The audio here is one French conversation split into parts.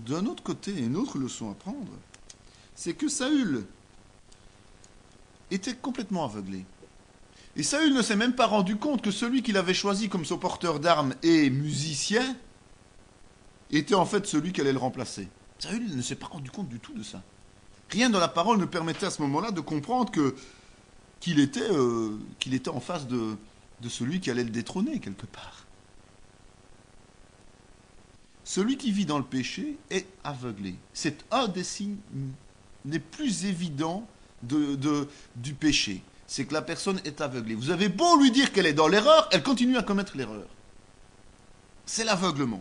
d'un autre côté, une autre leçon à prendre, c'est que Saül était complètement aveuglé. Et Saül ne s'est même pas rendu compte que celui qu'il avait choisi comme son porteur d'armes et musicien était en fait celui qui allait le remplacer. Saül ne s'est pas rendu compte du tout de ça. Rien dans la parole ne permettait à ce moment-là de comprendre qu'il était en face de celui qui allait le détrôner quelque part. Celui qui vit dans le péché est aveuglé. C'est un des signes les plus évidents du péché. C'est que la personne est aveuglée. Vous avez beau lui dire qu'elle est dans l'erreur, elle continue à commettre l'erreur. C'est l'aveuglement.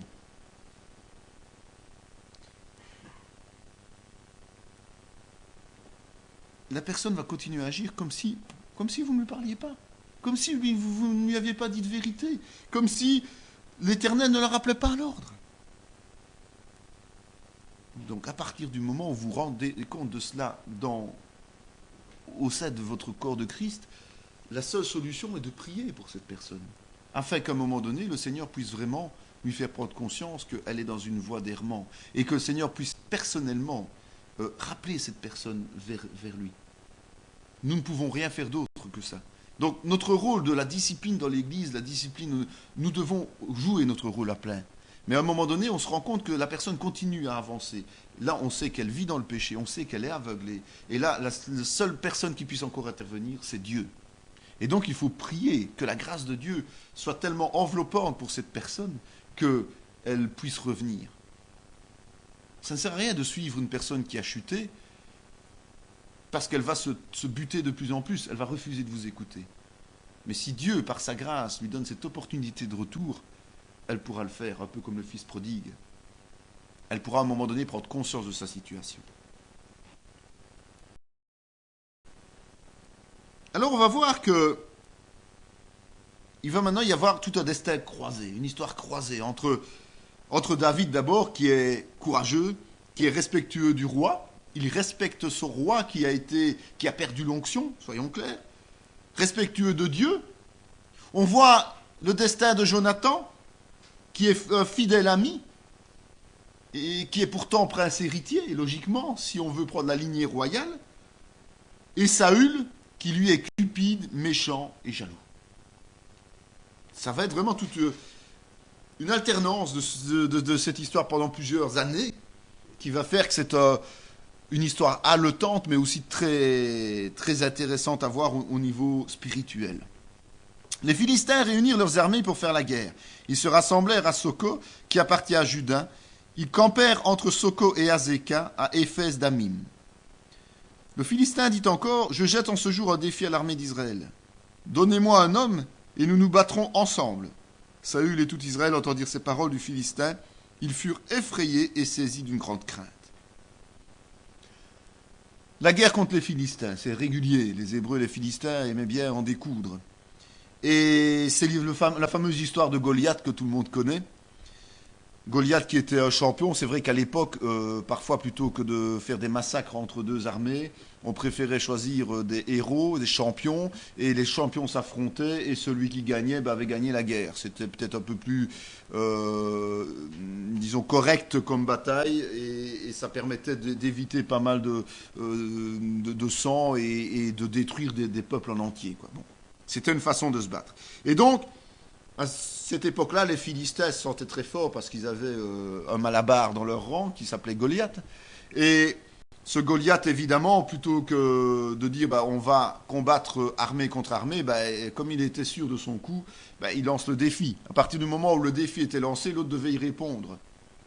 La personne va continuer à agir comme si vous ne lui parliez pas. Comme si vous ne lui aviez pas dit de vérité. Comme si l'Éternel ne la rappelait pas à l'ordre. Donc à partir du moment où vous rendez compte de cela au sein de votre corps de Christ, la seule solution est de prier pour cette personne. Afin qu'à un moment donné, le Seigneur puisse vraiment lui faire prendre conscience qu'elle est dans une voie d'errement. Et que le Seigneur puisse personnellement rappeler cette personne vers lui. Nous ne pouvons rien faire d'autre que ça. Donc notre rôle de la discipline dans l'Église, nous devons jouer notre rôle à plein. Mais à un moment donné, on se rend compte que la personne continue à avancer. Là, on sait qu'elle vit dans le péché, on sait qu'elle est aveuglée. Et là, la seule personne qui puisse encore intervenir, c'est Dieu. Et donc, il faut prier que la grâce de Dieu soit tellement enveloppante pour cette personne qu'elle puisse revenir. Ça ne sert à rien de suivre une personne qui a chuté parce qu'elle va se buter de plus en plus, elle va refuser de vous écouter. Mais si Dieu, par sa grâce, lui donne cette opportunité de retour, elle pourra le faire, un peu comme le fils prodigue. Elle pourra à un moment donné prendre conscience de sa situation. Alors on va voir que il va maintenant y avoir tout un destin croisé, une histoire croisée entre David d'abord, qui est courageux, qui est respectueux du roi. Il respecte son roi qui a perdu l'onction, soyons clairs. Respectueux de Dieu. On voit le destin de Jonathan, qui est un fidèle ami, et qui est pourtant prince héritier, logiquement, si on veut prendre la lignée royale. Et Saül, qui lui est cupide, méchant et jaloux. Ça va être vraiment toute une alternance de cette histoire pendant plusieurs années, qui va faire que c'est une histoire haletante, mais aussi très, très intéressante à voir au niveau spirituel. Les Philistins réunirent leurs armées pour faire la guerre. Ils se rassemblèrent à Soko, qui appartient à Juda. Ils campèrent entre Soko et Azéka, à Éphès d'Amim. Le Philistin dit encore, « Je jette en ce jour un défi à l'armée d'Israël. Donnez-moi un homme, et nous nous battrons ensemble. » Saül et tout Israël entendirent ces paroles du Philistin. Ils furent effrayés et saisis d'une grande crainte. La guerre contre les Philistins, c'est régulier. Les Hébreux et les Philistins aimaient bien en découdre. Et c'est la fameuse histoire de Goliath que tout le monde connaît. Goliath qui était un champion, c'est vrai qu'à l'époque, parfois plutôt que de faire des massacres entre deux armées, on préférait choisir des héros, des champions, et les champions s'affrontaient, et celui qui gagnait avait gagné la guerre. C'était peut-être un peu plus, disons, correct comme bataille, et ça permettait d'éviter pas mal de sang et de détruire des peuples en entier, quoi. Bon. C'était une façon de se battre. Et donc, à cette époque-là, les Philistins se sentaient très forts parce qu'ils avaient un malabar dans leur rang qui s'appelait Goliath. Et ce Goliath, évidemment, plutôt que de dire on va combattre armée contre armée, comme il était sûr de son coup, il lance le défi. À partir du moment où le défi était lancé, l'autre devait y répondre.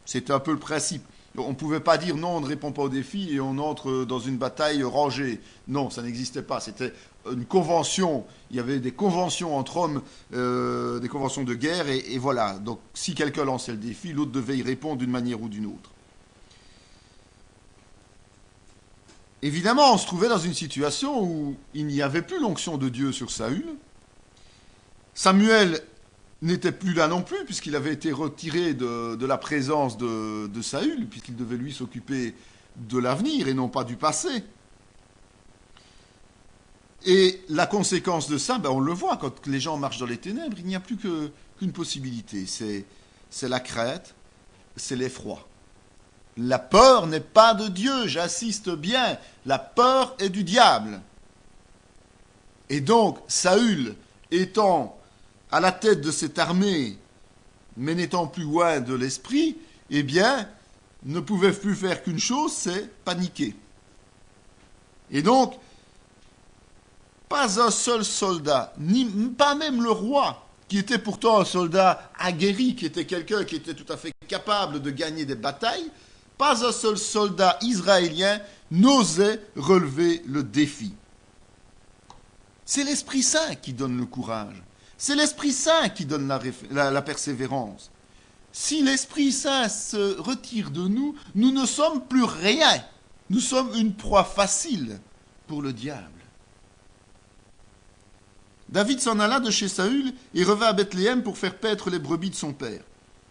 C'était un peu le principe. On ne pouvait pas dire non, on ne répond pas au défi et on entre dans une bataille rangée. Non, ça n'existait pas. C'était une convention. Il y avait des conventions entre hommes, des conventions de guerre, et voilà. Donc, si quelqu'un lançait le défi, l'autre devait y répondre d'une manière ou d'une autre. Évidemment, on se trouvait dans une situation où il n'y avait plus l'onction de Dieu sur Saül. Samuel n'était plus là non plus, puisqu'il avait été retiré de la présence de Saül, puisqu'il devait lui s'occuper de l'avenir et non pas du passé. Et la conséquence de ça, on le voit, quand les gens marchent dans les ténèbres, il n'y a plus qu'une possibilité, c'est la crainte, c'est l'effroi. La peur n'est pas de Dieu, j'insiste bien. La peur est du diable. Et donc, Saül, étant à la tête de cette armée, mais n'étant plus loin de l'esprit, eh bien, ne pouvait plus faire qu'une chose, c'est paniquer. Et donc, pas un seul soldat, pas même le roi, qui était pourtant un soldat aguerri, qui était quelqu'un qui était tout à fait capable de gagner des batailles, pas un seul soldat israélien n'osait relever le défi. C'est l'Esprit Saint qui donne le courage. C'est l'Esprit Saint qui donne la persévérance. Si l'Esprit Saint se retire de nous, nous ne sommes plus rien. Nous sommes une proie facile pour le diable. David s'en alla de chez Saül et revint à Bethléem pour faire paître les brebis de son père.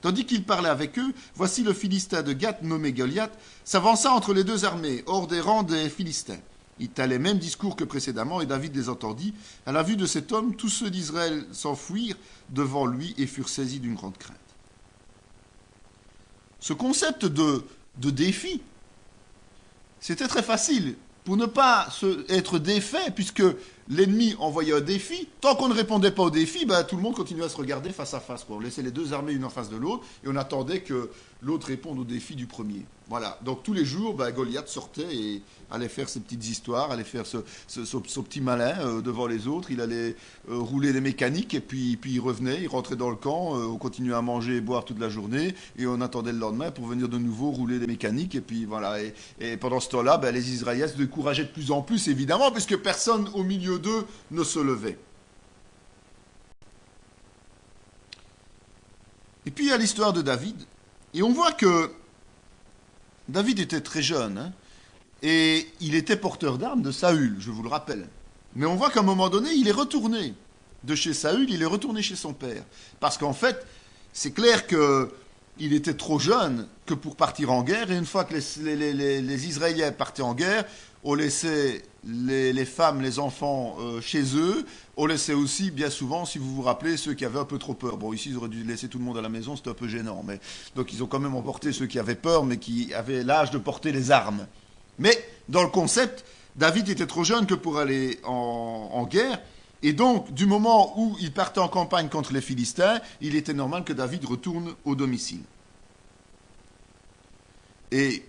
Tandis qu'il parlait avec eux, voici le Philistin de Gath, nommé Goliath, s'avança entre les deux armées, hors des rangs des Philistins. Il tint les mêmes discours que précédemment, et David les entendit. À la vue de cet homme, tous ceux d'Israël s'enfuirent devant lui et furent saisis d'une grande crainte. Ce concept de défi, c'était très facile. Pour ne pas être défait, puisque l'ennemi envoyait un défi, tant qu'on ne répondait pas au défi, tout le monde continuait à se regarder face à face. On laissait les deux armées une en face de l'autre, et on attendait que l'autre réponde au défi du premier. Voilà, donc tous les jours, Goliath sortait et allait faire ses petites histoires, allait faire son petit malin devant les autres, il allait rouler les mécaniques, et puis il revenait, il rentrait dans le camp, on continuait à manger et boire toute la journée, et on attendait le lendemain pour venir de nouveau rouler les mécaniques, et puis voilà, et pendant ce temps-là, les Israéliens se décourageaient de plus en plus, évidemment, puisque personne au milieu d'eux ne se levait. Et puis il y a l'histoire de David, et on voit que David était très jeune, et il était porteur d'armes de Saül, je vous le rappelle. Mais on voit qu'à un moment donné, il est retourné de chez Saül, il est retourné chez son père. Parce qu'en fait, c'est clair qu'il était trop jeune que pour partir en guerre, et une fois que les Israéliens partaient en guerre, on laissait les femmes, les enfants chez eux, on laissait aussi, bien souvent, si vous vous rappelez, ceux qui avaient un peu trop peur. Bon, ici, ils auraient dû laisser tout le monde à la maison, c'était un peu gênant. Mais donc, ils ont quand même emporté ceux qui avaient peur, mais qui avaient l'âge de porter les armes. Mais, dans le concept, David était trop jeune que pour aller en guerre, et donc, du moment où il partait en campagne contre les Philistins, il était normal que David retourne au domicile. Et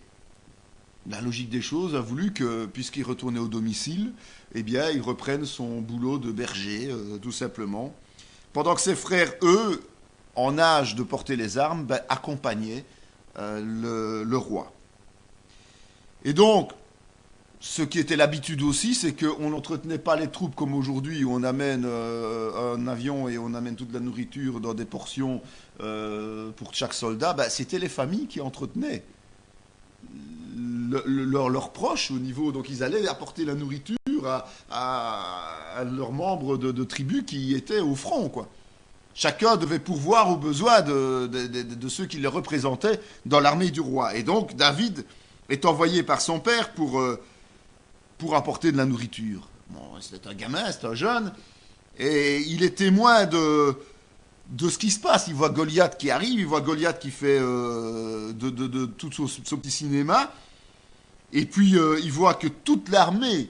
la logique des choses a voulu que, puisqu'il retournait au domicile, eh bien, il reprenne son boulot de berger, tout simplement. Pendant que ses frères, eux, en âge de porter les armes, accompagnaient le roi. Et donc, ce qui était l'habitude aussi, c'est qu'on n'entretenait pas les troupes comme aujourd'hui, où on amène un avion et on amène toute la nourriture dans des portions pour chaque soldat. C'était les familles qui entretenaient leurs proches au niveau, donc ils allaient apporter la nourriture à leurs membres de tribus qui étaient au front, quoi. Chacun devait pourvoir aux besoins de ceux qui les représentaient dans l'armée du roi. Et donc David est envoyé par son père pour apporter de la nourriture. Bon, c'est un gamin, c'est un jeune, et il est témoin de ce qui se passe. Il voit Goliath qui arrive, il voit Goliath qui fait de tout son petit cinéma, et puis il voit que toute l'armée,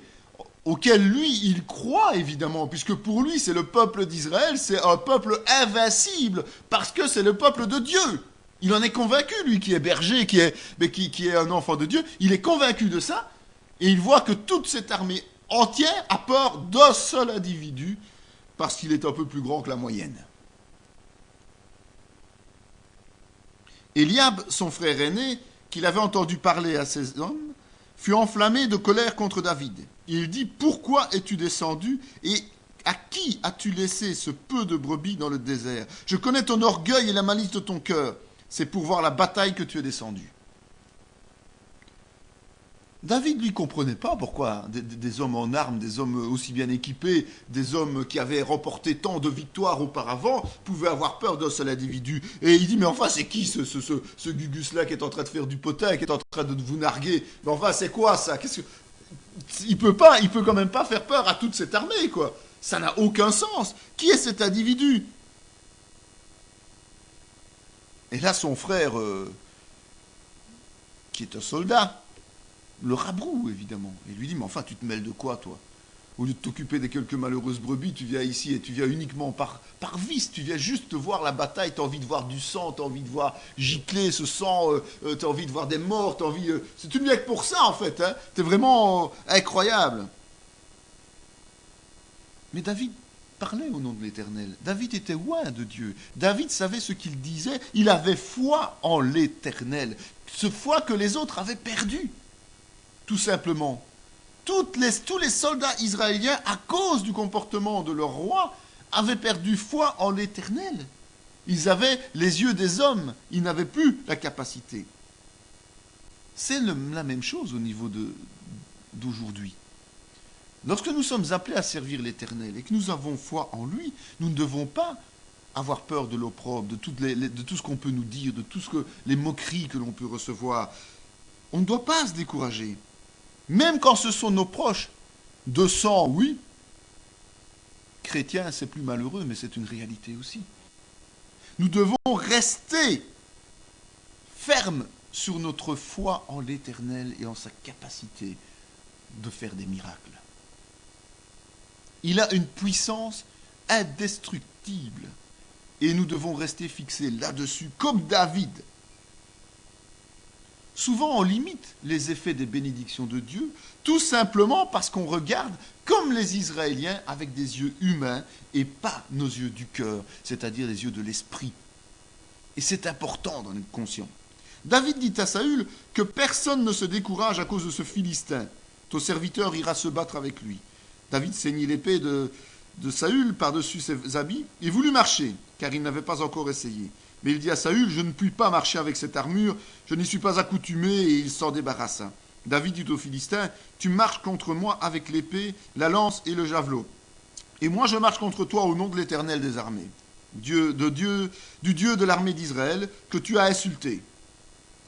auquel lui, il croit évidemment, puisque pour lui, c'est le peuple d'Israël, c'est un peuple invincible, parce que c'est le peuple de Dieu. Il en est convaincu, lui, qui est berger, qui est un enfant de Dieu, il est convaincu de ça, et il voit que toute cette armée entière a peur d'un seul individu, parce qu'il est un peu plus grand que la moyenne. Eliab, son frère aîné, qu'il avait entendu parler à ces hommes, fut enflammé de colère contre David. Il dit, pourquoi es-tu descendu et à qui as-tu laissé ce peu de brebis dans le désert? Je connais ton orgueil et la malice de ton cœur. C'est pour voir la bataille que tu es descendu. David, lui, comprenait pas pourquoi des hommes en armes, des hommes aussi bien équipés, des hommes qui avaient remporté tant de victoires auparavant, pouvaient avoir peur d'un seul individu. Et il dit, mais enfin, c'est qui ce Gugus-là qui est en train de faire du potin, qui est en train de vous narguer? Mais enfin, c'est quoi ça? Il peut quand même pas faire peur à toute cette armée, quoi. Ça n'a aucun sens. Qui est cet individu? Et là, son frère, qui est un soldat, le rabroue, évidemment. Et lui dit, mais enfin, tu te mêles de quoi, toi? Au lieu de t'occuper des quelques malheureuses brebis, tu viens ici et tu viens uniquement par vice. Tu viens juste voir la bataille, tu as envie de voir du sang, tu as envie de voir gicler ce sang, tu as envie de voir des morts, tu as envie... tu ne viens que pour ça, en fait. Hein. Tu es vraiment incroyable. Mais David parlait au nom de l'Éternel. David était loin de Dieu. David savait ce qu'il disait. Il avait foi en l'Éternel. Ce foi que les autres avaient perdu. Tout simplement. Tous les soldats israéliens, à cause du comportement de leur roi, avaient perdu foi en l'Éternel. Ils avaient les yeux des hommes. Ils n'avaient plus la capacité. C'est la même chose au niveau d'aujourd'hui. Lorsque nous sommes appelés à servir l'Éternel et que nous avons foi en lui, nous ne devons pas avoir peur de l'opprobre, de tout ce qu'on peut nous dire, de les moqueries que l'on peut recevoir. On ne doit pas se décourager. Même quand ce sont nos proches. De sang, oui. Chrétien, c'est plus malheureux, mais c'est une réalité aussi. Nous devons rester fermes sur notre foi en l'Éternel et en sa capacité de faire des miracles. Il a une puissance indestructible. Et nous devons rester fixés là-dessus, comme David. Souvent, on limite les effets des bénédictions de Dieu, tout simplement parce qu'on regarde comme les Israéliens avec des yeux humains et pas nos yeux du cœur, c'est-à-dire les yeux de l'esprit. Et c'est important d'en être conscient. David dit à Saül que personne ne se décourage à cause de ce Philistin. Ton serviteur ira se battre avec lui. David ceignit l'épée de Saül par-dessus ses habits et voulut marcher, car il n'avait pas encore essayé. Mais il dit à Saül, je ne puis pas marcher avec cette armure, je n'y suis pas accoutumé, et il s'en débarrassa. David dit aux Philistins, tu marches contre moi avec l'épée, la lance et le javelot. Et moi je marche contre toi au nom de l'Éternel des armées, du Dieu de l'armée d'Israël, que tu as insulté.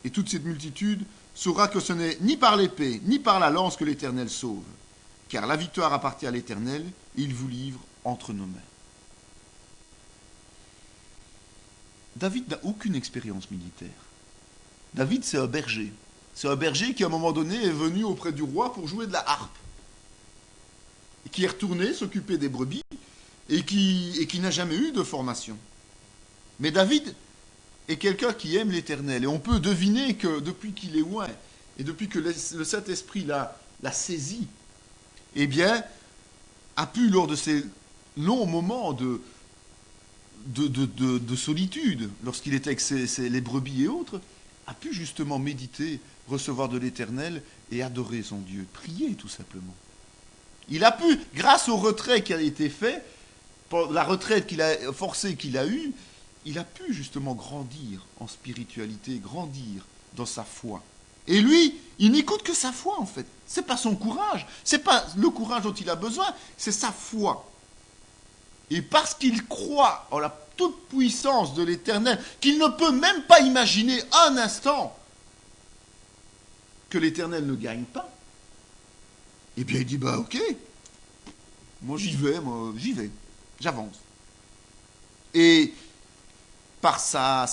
Et toute cette multitude saura que ce n'est ni par l'épée, ni par la lance que l'Éternel sauve. Car la victoire appartient à l'Éternel, et il vous livre entre nos mains. David n'a aucune expérience militaire. David, c'est un berger. C'est un berger qui, à un moment donné, est venu auprès du roi pour jouer de la harpe. Et qui est retourné s'occuper des brebis et qui n'a jamais eu de formation. Mais David est quelqu'un qui aime l'Éternel. Et on peut deviner que depuis qu'il est loin, et depuis que le Saint-Esprit l'a saisi, eh bien, a pu, lors de ces longs moments de solitude, lorsqu'il était avec les brebis et autres, a pu justement méditer, recevoir de l'Éternel et adorer son Dieu, prier tout simplement. Il a pu, grâce au retrait qui a été fait, la retraite forcée qu'il a eue, il a pu justement grandir en spiritualité, grandir dans sa foi. Et lui, il n'écoute que sa foi en fait. C'est pas son courage, c'est pas le courage dont il a besoin, c'est sa foi. Et parce qu'il croit en la toute-puissance de l'Éternel, qu'il ne peut même pas imaginer un instant que l'Éternel ne gagne pas, eh bien il dit, bah ok, moi j'y vais, j'avance. Et par sa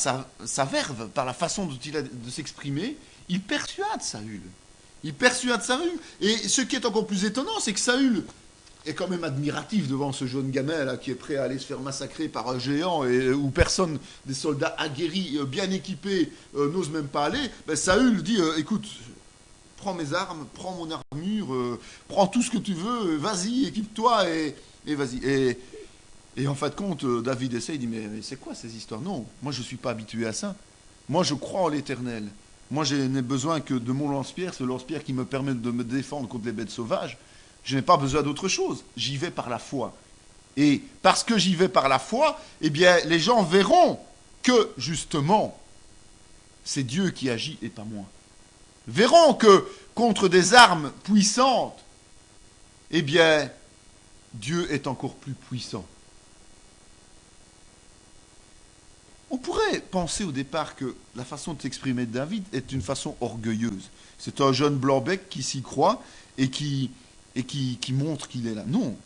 verve, par la façon dont il a de s'exprimer, il persuade Saül. Et ce qui est encore plus étonnant, c'est que Saül est quand même admiratif devant ce jeune gamin là qui est prêt à aller se faire massacrer par un géant et où personne, des soldats aguerris, bien équipés, n'ose même pas aller. Ben, Saül dit, écoute, prends mes armes, prends mon armure, prends tout ce que tu veux, vas-y, équipe-toi et vas-y. Et en fin de compte, David essaie, il dit, mais c'est quoi ces histoires? Non, moi je ne suis pas habitué à ça. Moi je crois en l'Éternel. Moi je n'ai besoin que de mon lance-pierre, ce lance-pierre qui me permet de me défendre contre les bêtes sauvages. Je n'ai pas besoin d'autre chose. J'y vais par la foi. Et parce que j'y vais par la foi, eh bien, les gens verront que, justement, c'est Dieu qui agit et pas moi. Verront que, contre des armes puissantes, eh bien, Dieu est encore plus puissant. On pourrait penser au départ que la façon de s'exprimer de David est une façon orgueilleuse. C'est un jeune blanc-bec qui s'y croit et qui montre qu'il est là. Non.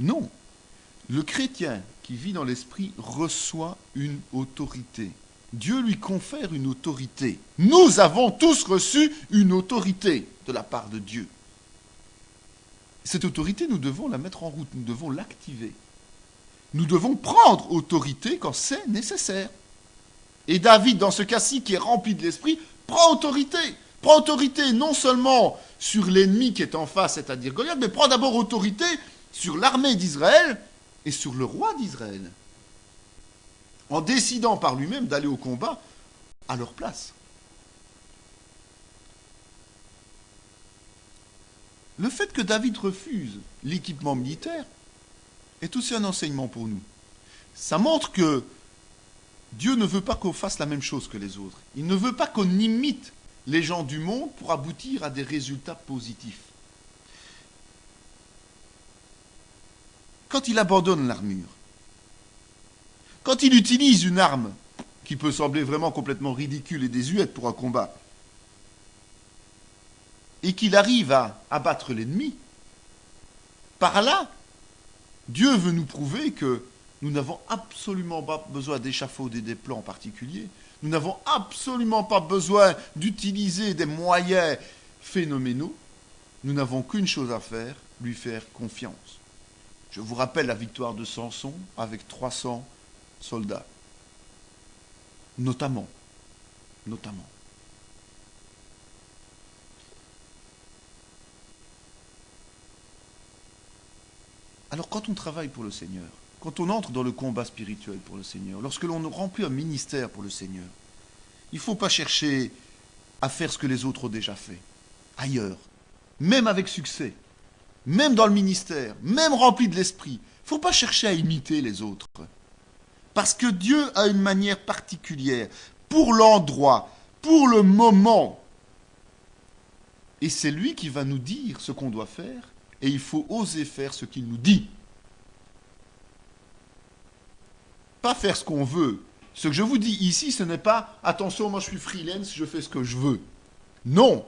Non. Le chrétien qui vit dans l'esprit reçoit une autorité. Dieu lui confère une autorité. Nous avons tous reçu une autorité de la part de Dieu. Cette autorité, nous devons la mettre en route, nous devons l'activer. Nous devons prendre autorité quand c'est nécessaire. Et David, dans ce cas-ci, qui est rempli de l'esprit, prend autorité. Prend autorité non seulement sur l'ennemi qui est en face, c'est-à-dire Goliath, mais prend d'abord autorité sur l'armée d'Israël et sur le roi d'Israël. En décidant par lui-même d'aller au combat à leur place. Le fait que David refuse l'équipement militaire est aussi un enseignement pour nous. Ça montre que Dieu ne veut pas qu'on fasse la même chose que les autres. Il ne veut pas qu'on imite les gens du monde pour aboutir à des résultats positifs. Quand il abandonne l'armure, quand il utilise une arme qui peut sembler vraiment complètement ridicule et désuète pour un combat, et qu'il arrive à abattre l'ennemi, par là, Dieu veut nous prouver que nous n'avons absolument pas besoin d'échafauder des plans particuliers, nous n'avons absolument pas besoin d'utiliser des moyens phénoménaux, nous n'avons qu'une chose à faire, lui faire confiance. Je vous rappelle la victoire de Samson avec 300 soldats. Notamment. Alors quand on travaille pour le Seigneur, quand on entre dans le combat spirituel pour le Seigneur, lorsque l'on remplit un ministère pour le Seigneur, il ne faut pas chercher à faire ce que les autres ont déjà fait, ailleurs, même avec succès, même dans le ministère, même rempli de l'esprit. Il ne faut pas chercher à imiter les autres. Parce que Dieu a une manière particulière, pour l'endroit, pour le moment. Et c'est lui qui va nous dire ce qu'on doit faire, et il faut oser faire ce qu'il nous dit. Pas faire ce qu'on veut. Ce que je vous dis ici, ce n'est pas « attention, moi je suis freelance, je fais ce que je veux ». Non,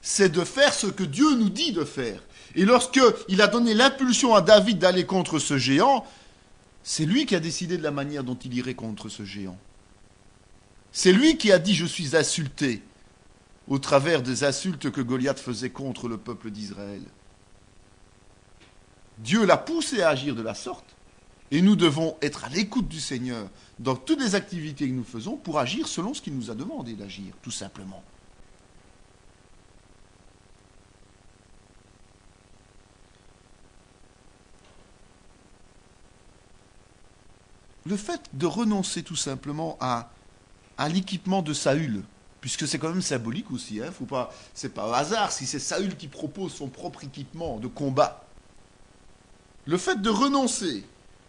c'est de faire ce que Dieu nous dit de faire. Et lorsqu'il a donné l'impulsion à David d'aller contre ce géant, c'est lui qui a décidé de la manière dont il irait contre ce géant. C'est lui qui a dit « je suis insulté » au travers des insultes que Goliath faisait contre le peuple d'Israël. Dieu l'a poussé à agir de la sorte, et nous devons être à l'écoute du Seigneur dans toutes les activités que nous faisons pour agir selon ce qu'il nous a demandé d'agir, tout simplement. Le fait de renoncer tout simplement à l'équipement de Saül, puisque c'est quand même symbolique aussi, c'est pas au hasard si c'est Saül qui propose son propre équipement de combat. Le fait de renoncer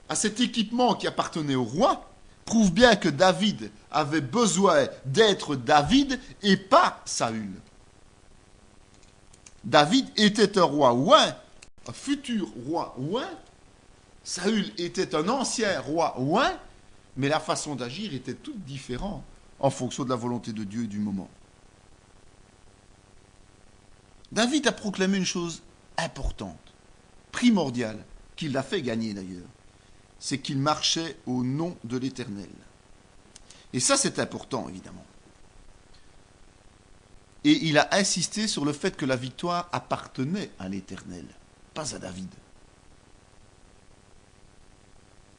à cet équipement qui appartenait au roi prouve bien que David avait besoin d'être David et pas Saül. David était un roi ouin, un futur roi ouin. Saül était un ancien roi ouin, mais la façon d'agir était toute différente en fonction de la volonté de Dieu et du moment. David a proclamé une chose importante, primordiale, qui l'a fait gagner d'ailleurs, c'est qu'il marchait au nom de l'Éternel. Et ça, c'est important, évidemment. Et il a insisté sur le fait que la victoire appartenait à l'Éternel, pas à David.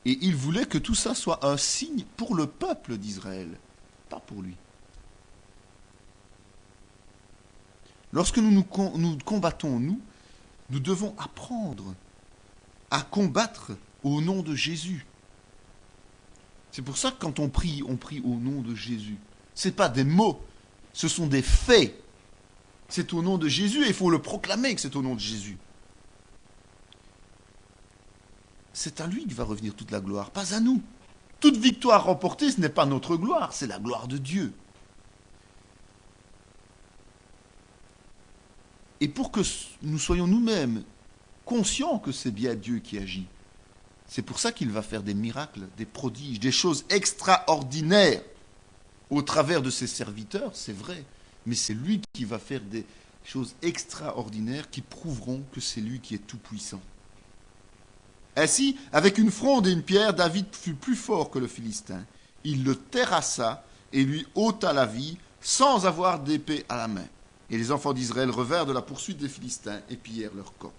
Et il voulait que tout ça soit un signe pour le peuple d'Israël, pas pour lui. Lorsque nous combattons, nous devons apprendre à combattre au nom de Jésus. C'est pour ça que quand on prie au nom de Jésus. Ce n'est pas des mots, ce sont des faits. C'est au nom de Jésus et il faut le proclamer que c'est au nom de Jésus. C'est à lui que va revenir toute la gloire, pas à nous. Toute victoire remportée, ce n'est pas notre gloire, c'est la gloire de Dieu. Et pour que nous soyons nous-mêmes conscients que c'est bien Dieu qui agit, c'est pour ça qu'il va faire des miracles, des prodiges, des choses extraordinaires au travers de ses serviteurs, c'est vrai. Mais c'est lui qui va faire des choses extraordinaires qui prouveront que c'est lui qui est tout-puissant. Ainsi, avec une fronde et une pierre, David fut plus fort que le Philistin. Il le terrassa et lui ôta la vie sans avoir d'épée à la main. Et les enfants d'Israël revinrent de la poursuite des Philistins et pillèrent leur camp.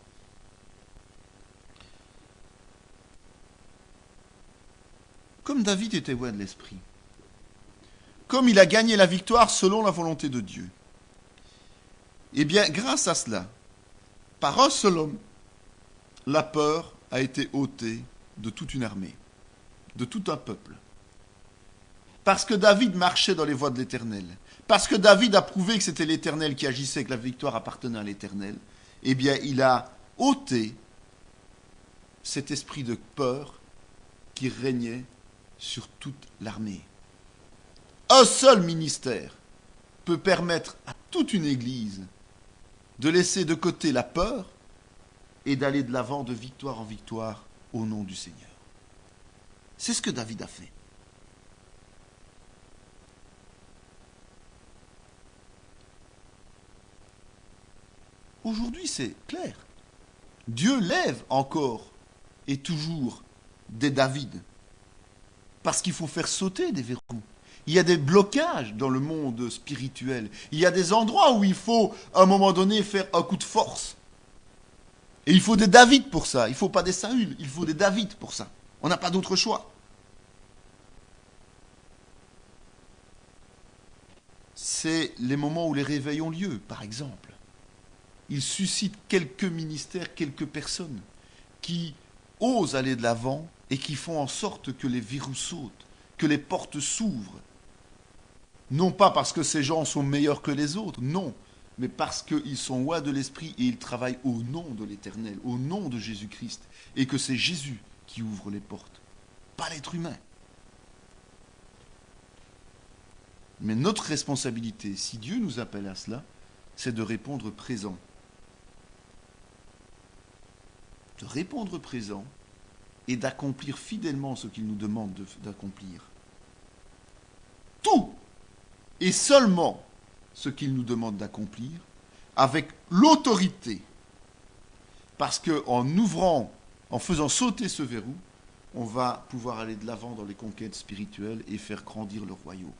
Comme David était loin de l'esprit, comme il a gagné la victoire selon la volonté de Dieu, eh bien, grâce à cela, par un seul homme, la peur a été ôtée de toute une armée, de tout un peuple. Parce que David marchait dans les voies de l'Éternel, parce que David a prouvé que c'était l'Éternel qui agissait, que la victoire appartenait à l'Éternel, eh bien, il a ôté cet esprit de peur qui régnait sur toute l'armée. Un seul ministère peut permettre à toute une église de laisser de côté la peur et d'aller de l'avant de victoire en victoire au nom du Seigneur. C'est ce que David a fait. Aujourd'hui, c'est clair. Dieu lève encore et toujours des David. Parce qu'il faut faire sauter des verrous. Il y a des blocages dans le monde spirituel. Il y a des endroits où il faut, à un moment donné, faire un coup de force. Et il faut des David pour ça. Il ne faut pas des Saül. Il faut des David pour ça. On n'a pas d'autre choix. C'est les moments où les réveils ont lieu, par exemple. Ils suscitent quelques ministères, quelques personnes qui osent aller de l'avant et qui font en sorte que les verrous sautent, que les portes s'ouvrent. Non pas parce que ces gens sont meilleurs que les autres, non, mais parce qu'ils sont loin de l'esprit et ils travaillent au nom de l'Éternel, au nom de Jésus-Christ, et que c'est Jésus qui ouvre les portes, pas l'être humain. Mais notre responsabilité, si Dieu nous appelle à cela, c'est de répondre présent. De répondre présent et d'accomplir fidèlement ce qu'il nous demande d'accomplir. Tout et seulement ce qu'il nous demande d'accomplir avec l'autorité. Parce qu'en ouvrant, en faisant sauter ce verrou, on va pouvoir aller de l'avant dans les conquêtes spirituelles et faire grandir le royaume.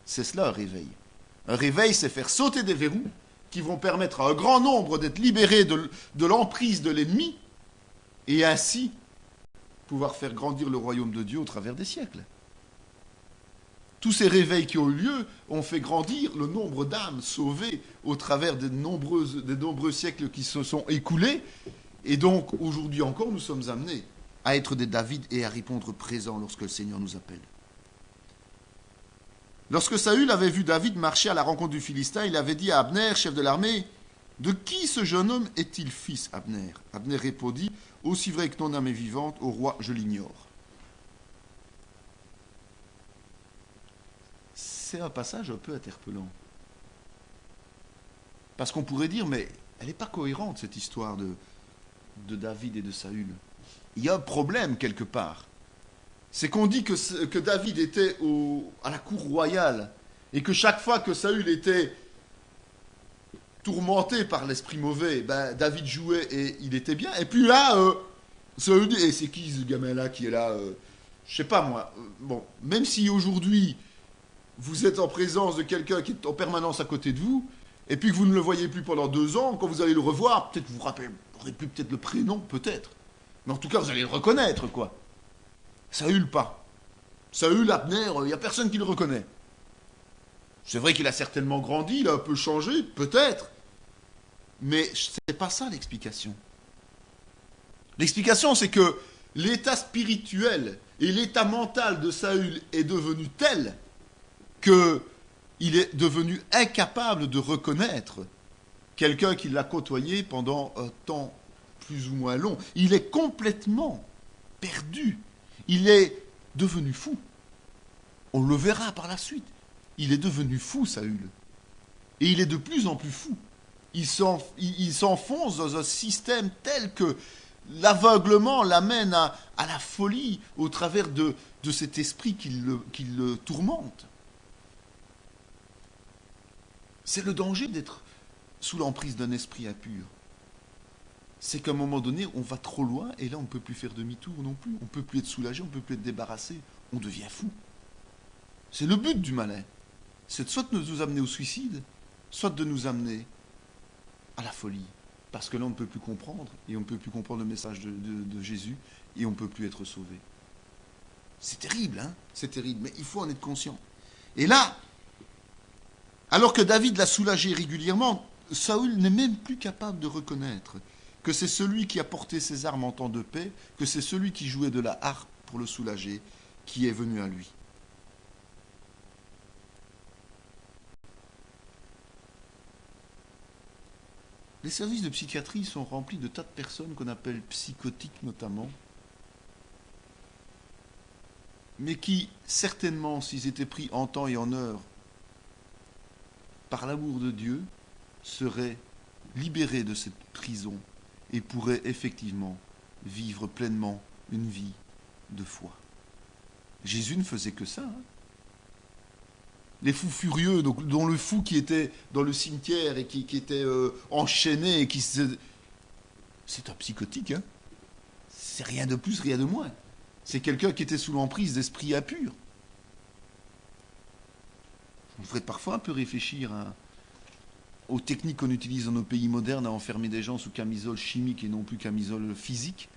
C'est cela un réveil. Un réveil, c'est faire sauter des verrous qui vont permettre à un grand nombre d'être libérés de l'emprise de l'ennemi et ainsi pouvoir faire grandir le royaume de Dieu au travers des siècles. Tous ces réveils qui ont eu lieu ont fait grandir le nombre d'âmes sauvées au travers des nombreux siècles qui se sont écoulés. Et donc, aujourd'hui encore, nous sommes amenés à être des David et à répondre présent lorsque le Seigneur nous appelle. Lorsque Saül avait vu David marcher à la rencontre du Philistin, il avait dit à Abner, chef de l'armée, « De qui ce jeune homme est-il fils, Abner ?» Abner répondit, « Aussi vrai que ton âme est vivante, au roi, je l'ignore. » C'est un passage un peu interpellant. Parce qu'on pourrait dire, mais elle n'est pas cohérente, cette histoire de David et de Saül. Il y a un problème quelque part. C'est qu'on dit que David était à la cour royale et que chaque fois que Saül était tourmenté par l'esprit mauvais, David jouait et il était bien. Et puis là, Saül dit, et c'est qui ce gamin-là qui est là je sais pas moi. Bon, même si aujourd'hui vous êtes en présence de quelqu'un qui est en permanence à côté de vous, et puis que vous ne le voyez plus pendant 2 ans, quand vous allez le revoir, peut-être vous vous rappellerez plus peut-être le prénom, peut-être. Mais en tout cas, vous allez le reconnaître, quoi. Saül, pas. Saül, Abner, il n'y a personne qui le reconnaît. C'est vrai qu'il a certainement grandi, il a un peu changé, peut-être. Mais c'est pas ça l'explication. L'explication, c'est que l'état spirituel et l'état mental de Saül est devenu tel qu'il est devenu incapable de reconnaître quelqu'un qui l'a côtoyé pendant un temps plus ou moins long. Il est complètement perdu. Il est devenu fou. On le verra par la suite. Il est devenu fou, Saül. Et il est de plus en plus fou. Il s'enfonce dans un système tel que l'aveuglement l'amène à la folie au travers de cet esprit qui le tourmente. C'est le danger d'être sous l'emprise d'un esprit impur. C'est qu'à un moment donné, on va trop loin et là, on ne peut plus faire demi-tour non plus. On ne peut plus être soulagé, on ne peut plus être débarrassé. On devient fou. C'est le but du malin. c'est soit de nous amener au suicide, soit de nous amener à la folie. Parce que là, on ne peut plus comprendre, et on ne peut plus comprendre le message de Jésus, et on ne peut plus être sauvé. C'est terrible, hein? C'est terrible, mais il faut en être conscient. Et là, alors que David l'a soulagé régulièrement, Saül n'est même plus capable de reconnaître que c'est celui qui a porté ses armes en temps de paix, que c'est celui qui jouait de la harpe pour le soulager, qui est venu à lui. Les services de psychiatrie sont remplis de tas de personnes qu'on appelle psychotiques notamment, mais qui, certainement, s'ils étaient pris en temps et en heure par l'amour de Dieu, seraient libérés de cette prison et pourraient effectivement vivre pleinement une vie de foi. Jésus ne faisait que ça. Les fous furieux, donc, dont le fou qui était dans le cimetière et qui était enchaîné, et c'est un psychotique, hein. C'est rien de plus, rien de moins. C'est quelqu'un qui était sous l'emprise d'esprit impur. On devrait parfois un peu réfléchir aux techniques qu'on utilise dans nos pays modernes à enfermer des gens sous camisole chimique et non plus camisole physique.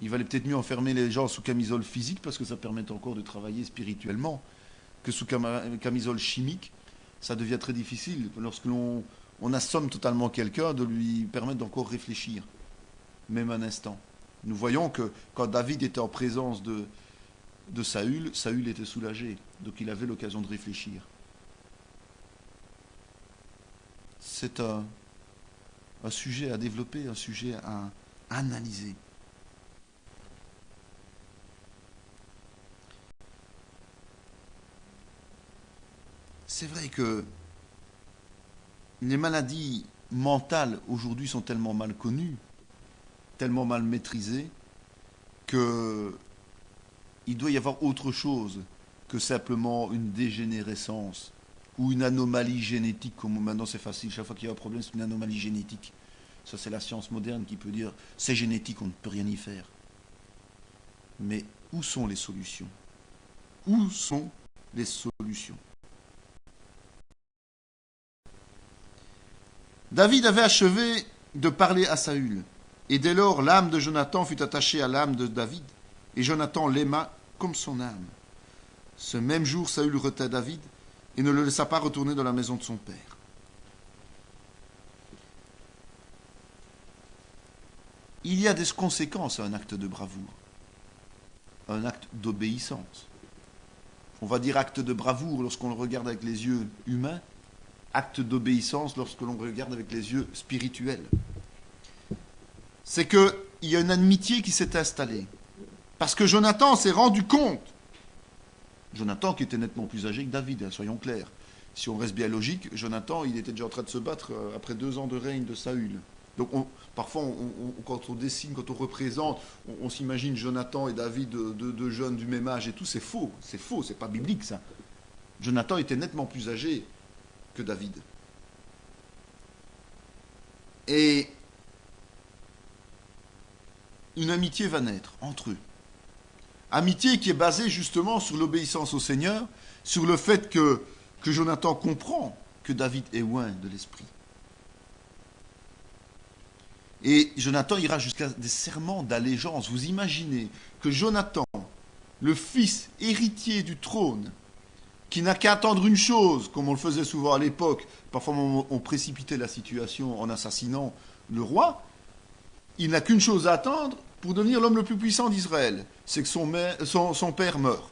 Il valait peut-être mieux enfermer les gens sous camisole physique parce que ça permet encore de travailler spirituellement, que sous camisole chimique, ça devient très difficile lorsque l'on assomme totalement quelqu'un de lui permettre d'encore réfléchir, même un instant. Nous voyons que quand David était en présence de Saül, Saül était soulagé, donc il avait l'occasion de réfléchir. C'est un sujet à développer, un sujet à analyser. C'est vrai que les maladies mentales aujourd'hui sont tellement mal connues, tellement mal maîtrisées, qu'il doit y avoir autre chose que simplement une dégénérescence ou une anomalie génétique, comme maintenant c'est facile, chaque fois qu'il y a un problème, c'est une anomalie génétique. Ça, c'est la science moderne qui peut dire c'est génétique, on ne peut rien y faire. Mais où sont les solutions? Où sont les solutions? David avait achevé de parler à Saül, et dès lors l'âme de Jonathan fut attachée à l'âme de David, et Jonathan l'aima comme son âme. Ce même jour, Saül retint David et ne le laissa pas retourner dans la maison de son père. Il y a des conséquences à un acte de bravoure, à un acte d'obéissance. On va dire acte de bravoure lorsqu'on le regarde avec les yeux humains, acte d'obéissance lorsque l'on regarde avec les yeux spirituels. C'est qu'il y a une amitié qui s'est installée. Parce que Jonathan s'est rendu compte, Jonathan qui était nettement plus âgé que David, hein, soyons clairs. Si on reste bien logique, Jonathan, il était déjà en train de se battre après 2 ans de règne de Saül. Donc parfois, quand on dessine, quand on représente, on s'imagine Jonathan et David, deux jeunes du même âge et tout, c'est faux, c'est pas biblique ça. Jonathan était nettement plus âgé que David. Et une amitié va naître entre eux. Amitié qui est basée justement sur l'obéissance au Seigneur, sur le fait que Jonathan comprend que David est loin de l'esprit. Et Jonathan ira jusqu'à des serments d'allégeance. Vous imaginez que Jonathan, le fils héritier du trône, qui n'a qu'à attendre une chose, comme on le faisait souvent à l'époque, parfois on précipitait la situation en assassinant le roi, il n'a qu'une chose à attendre pour devenir l'homme le plus puissant d'Israël, c'est que son père meure.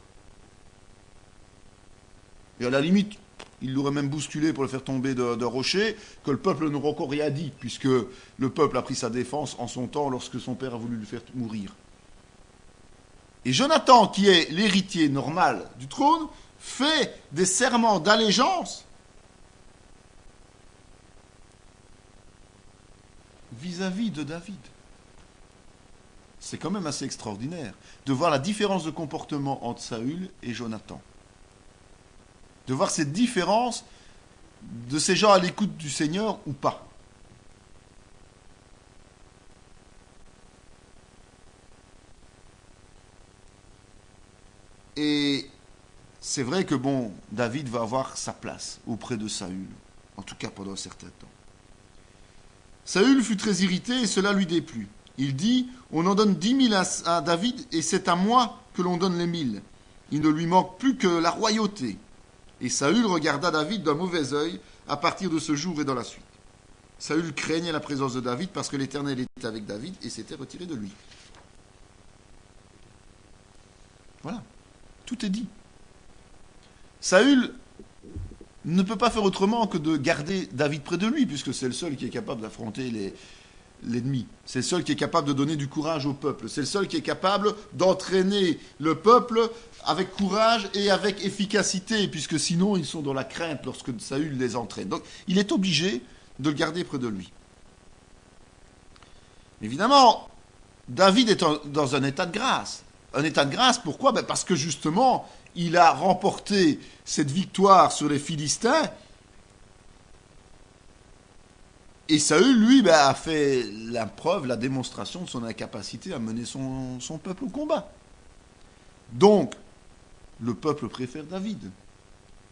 Et à la limite, il l'aurait même bousculé pour le faire tomber d'un rocher, que le peuple n'aurait encore rien dit, puisque le peuple a pris sa défense en son temps lorsque son père a voulu le faire mourir. Et Jonathan, qui est l'héritier normal du trône, fait des serments d'allégeance vis-à-vis de David. C'est quand même assez extraordinaire de voir la différence de comportement entre Saül et Jonathan. De voir cette différence de ces gens à l'écoute du Seigneur ou pas. Et c'est vrai que bon, David va avoir sa place auprès de Saül, en tout cas pendant un certain temps. Saül fut très irrité et cela lui déplut. Il dit, on en donne 10 000 à David et c'est à moi que l'on donne les 1000. Il ne lui manque plus que la royauté. Et Saül regarda David d'un mauvais œil à partir de ce jour et dans la suite. Saül craignait la présence de David parce que l'Éternel était avec David et s'était retiré de lui. Voilà, tout est dit. Saül ne peut pas faire autrement que de garder David près de lui, puisque c'est le seul qui est capable d'affronter l'ennemi. C'est le seul qui est capable de donner du courage au peuple. C'est le seul qui est capable d'entraîner le peuple avec courage et avec efficacité, puisque sinon ils sont dans la crainte lorsque Saül les entraîne. Donc il est obligé de le garder près de lui. Évidemment, David est dans un état de grâce. Un état de grâce, pourquoi ? Parce que justement, il a remporté cette victoire sur les Philistins. Et Saül, lui, a fait la preuve, la démonstration de son incapacité à mener son peuple au combat. Donc, le peuple préfère David.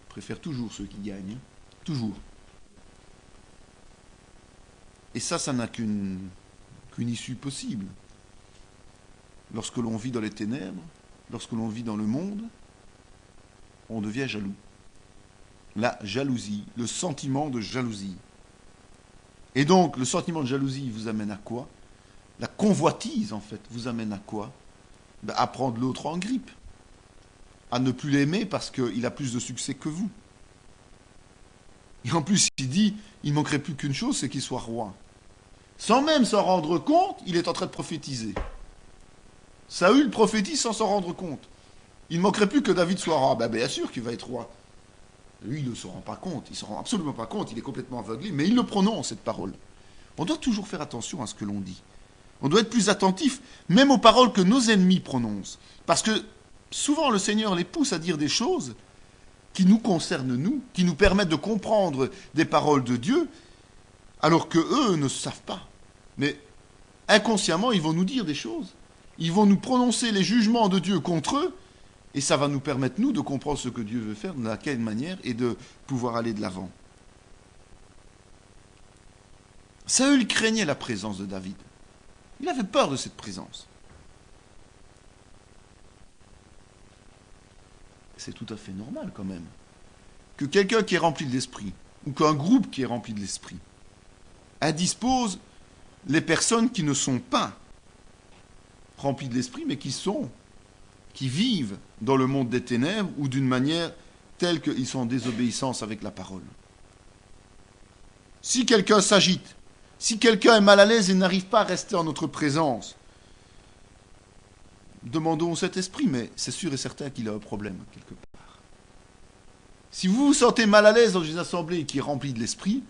Préfère toujours ceux qui gagnent. Toujours. Et ça n'a qu'une issue possible. Lorsque l'on vit dans les ténèbres, lorsque l'on vit dans le monde, on devient jaloux. La jalousie, le sentiment de jalousie. Et donc, le sentiment de jalousie vous amène à quoi ? La convoitise, en fait, vous amène à quoi ? À prendre l'autre en grippe. À ne plus l'aimer parce qu'il a plus de succès que vous. Et en plus, il dit, il ne manquerait plus qu'une chose, c'est qu'il soit roi. Sans même s'en rendre compte, il est en train de prophétiser. Saül prophétise sans s'en rendre compte. Il ne manquerait plus que David soit roi. Bien sûr qu'il va être roi. Lui, il ne se rend pas compte. Il ne se rend absolument pas compte. Il est complètement aveuglé. Mais il le prononce, cette parole. On doit toujours faire attention à ce que l'on dit. On doit être plus attentif, même aux paroles que nos ennemis prononcent. Parce que souvent, le Seigneur les pousse à dire des choses qui nous concernent, nous, qui nous permettent de comprendre des paroles de Dieu, alors qu'eux ne savent pas. Mais inconsciemment, ils vont nous dire des choses. Ils vont nous prononcer les jugements de Dieu contre eux, et ça va nous permettre, nous, de comprendre ce que Dieu veut faire, de quelle manière, et de pouvoir aller de l'avant. Saül craignait la présence de David. Il avait peur de cette présence. C'est tout à fait normal, quand même, que quelqu'un qui est rempli de l'esprit, ou qu'un groupe qui est rempli de l'esprit, indispose les personnes qui ne sont pas remplis de l'esprit, mais qui vivent dans le monde des ténèbres ou d'une manière telle qu'ils sont en désobéissance avec la parole. Si quelqu'un s'agite, si quelqu'un est mal à l'aise et n'arrive pas à rester en notre présence, demandons cet esprit, mais c'est sûr et certain qu'il a un problème quelque part. Si vous vous sentez mal à l'aise dans une assemblée qui est remplie de l'esprit,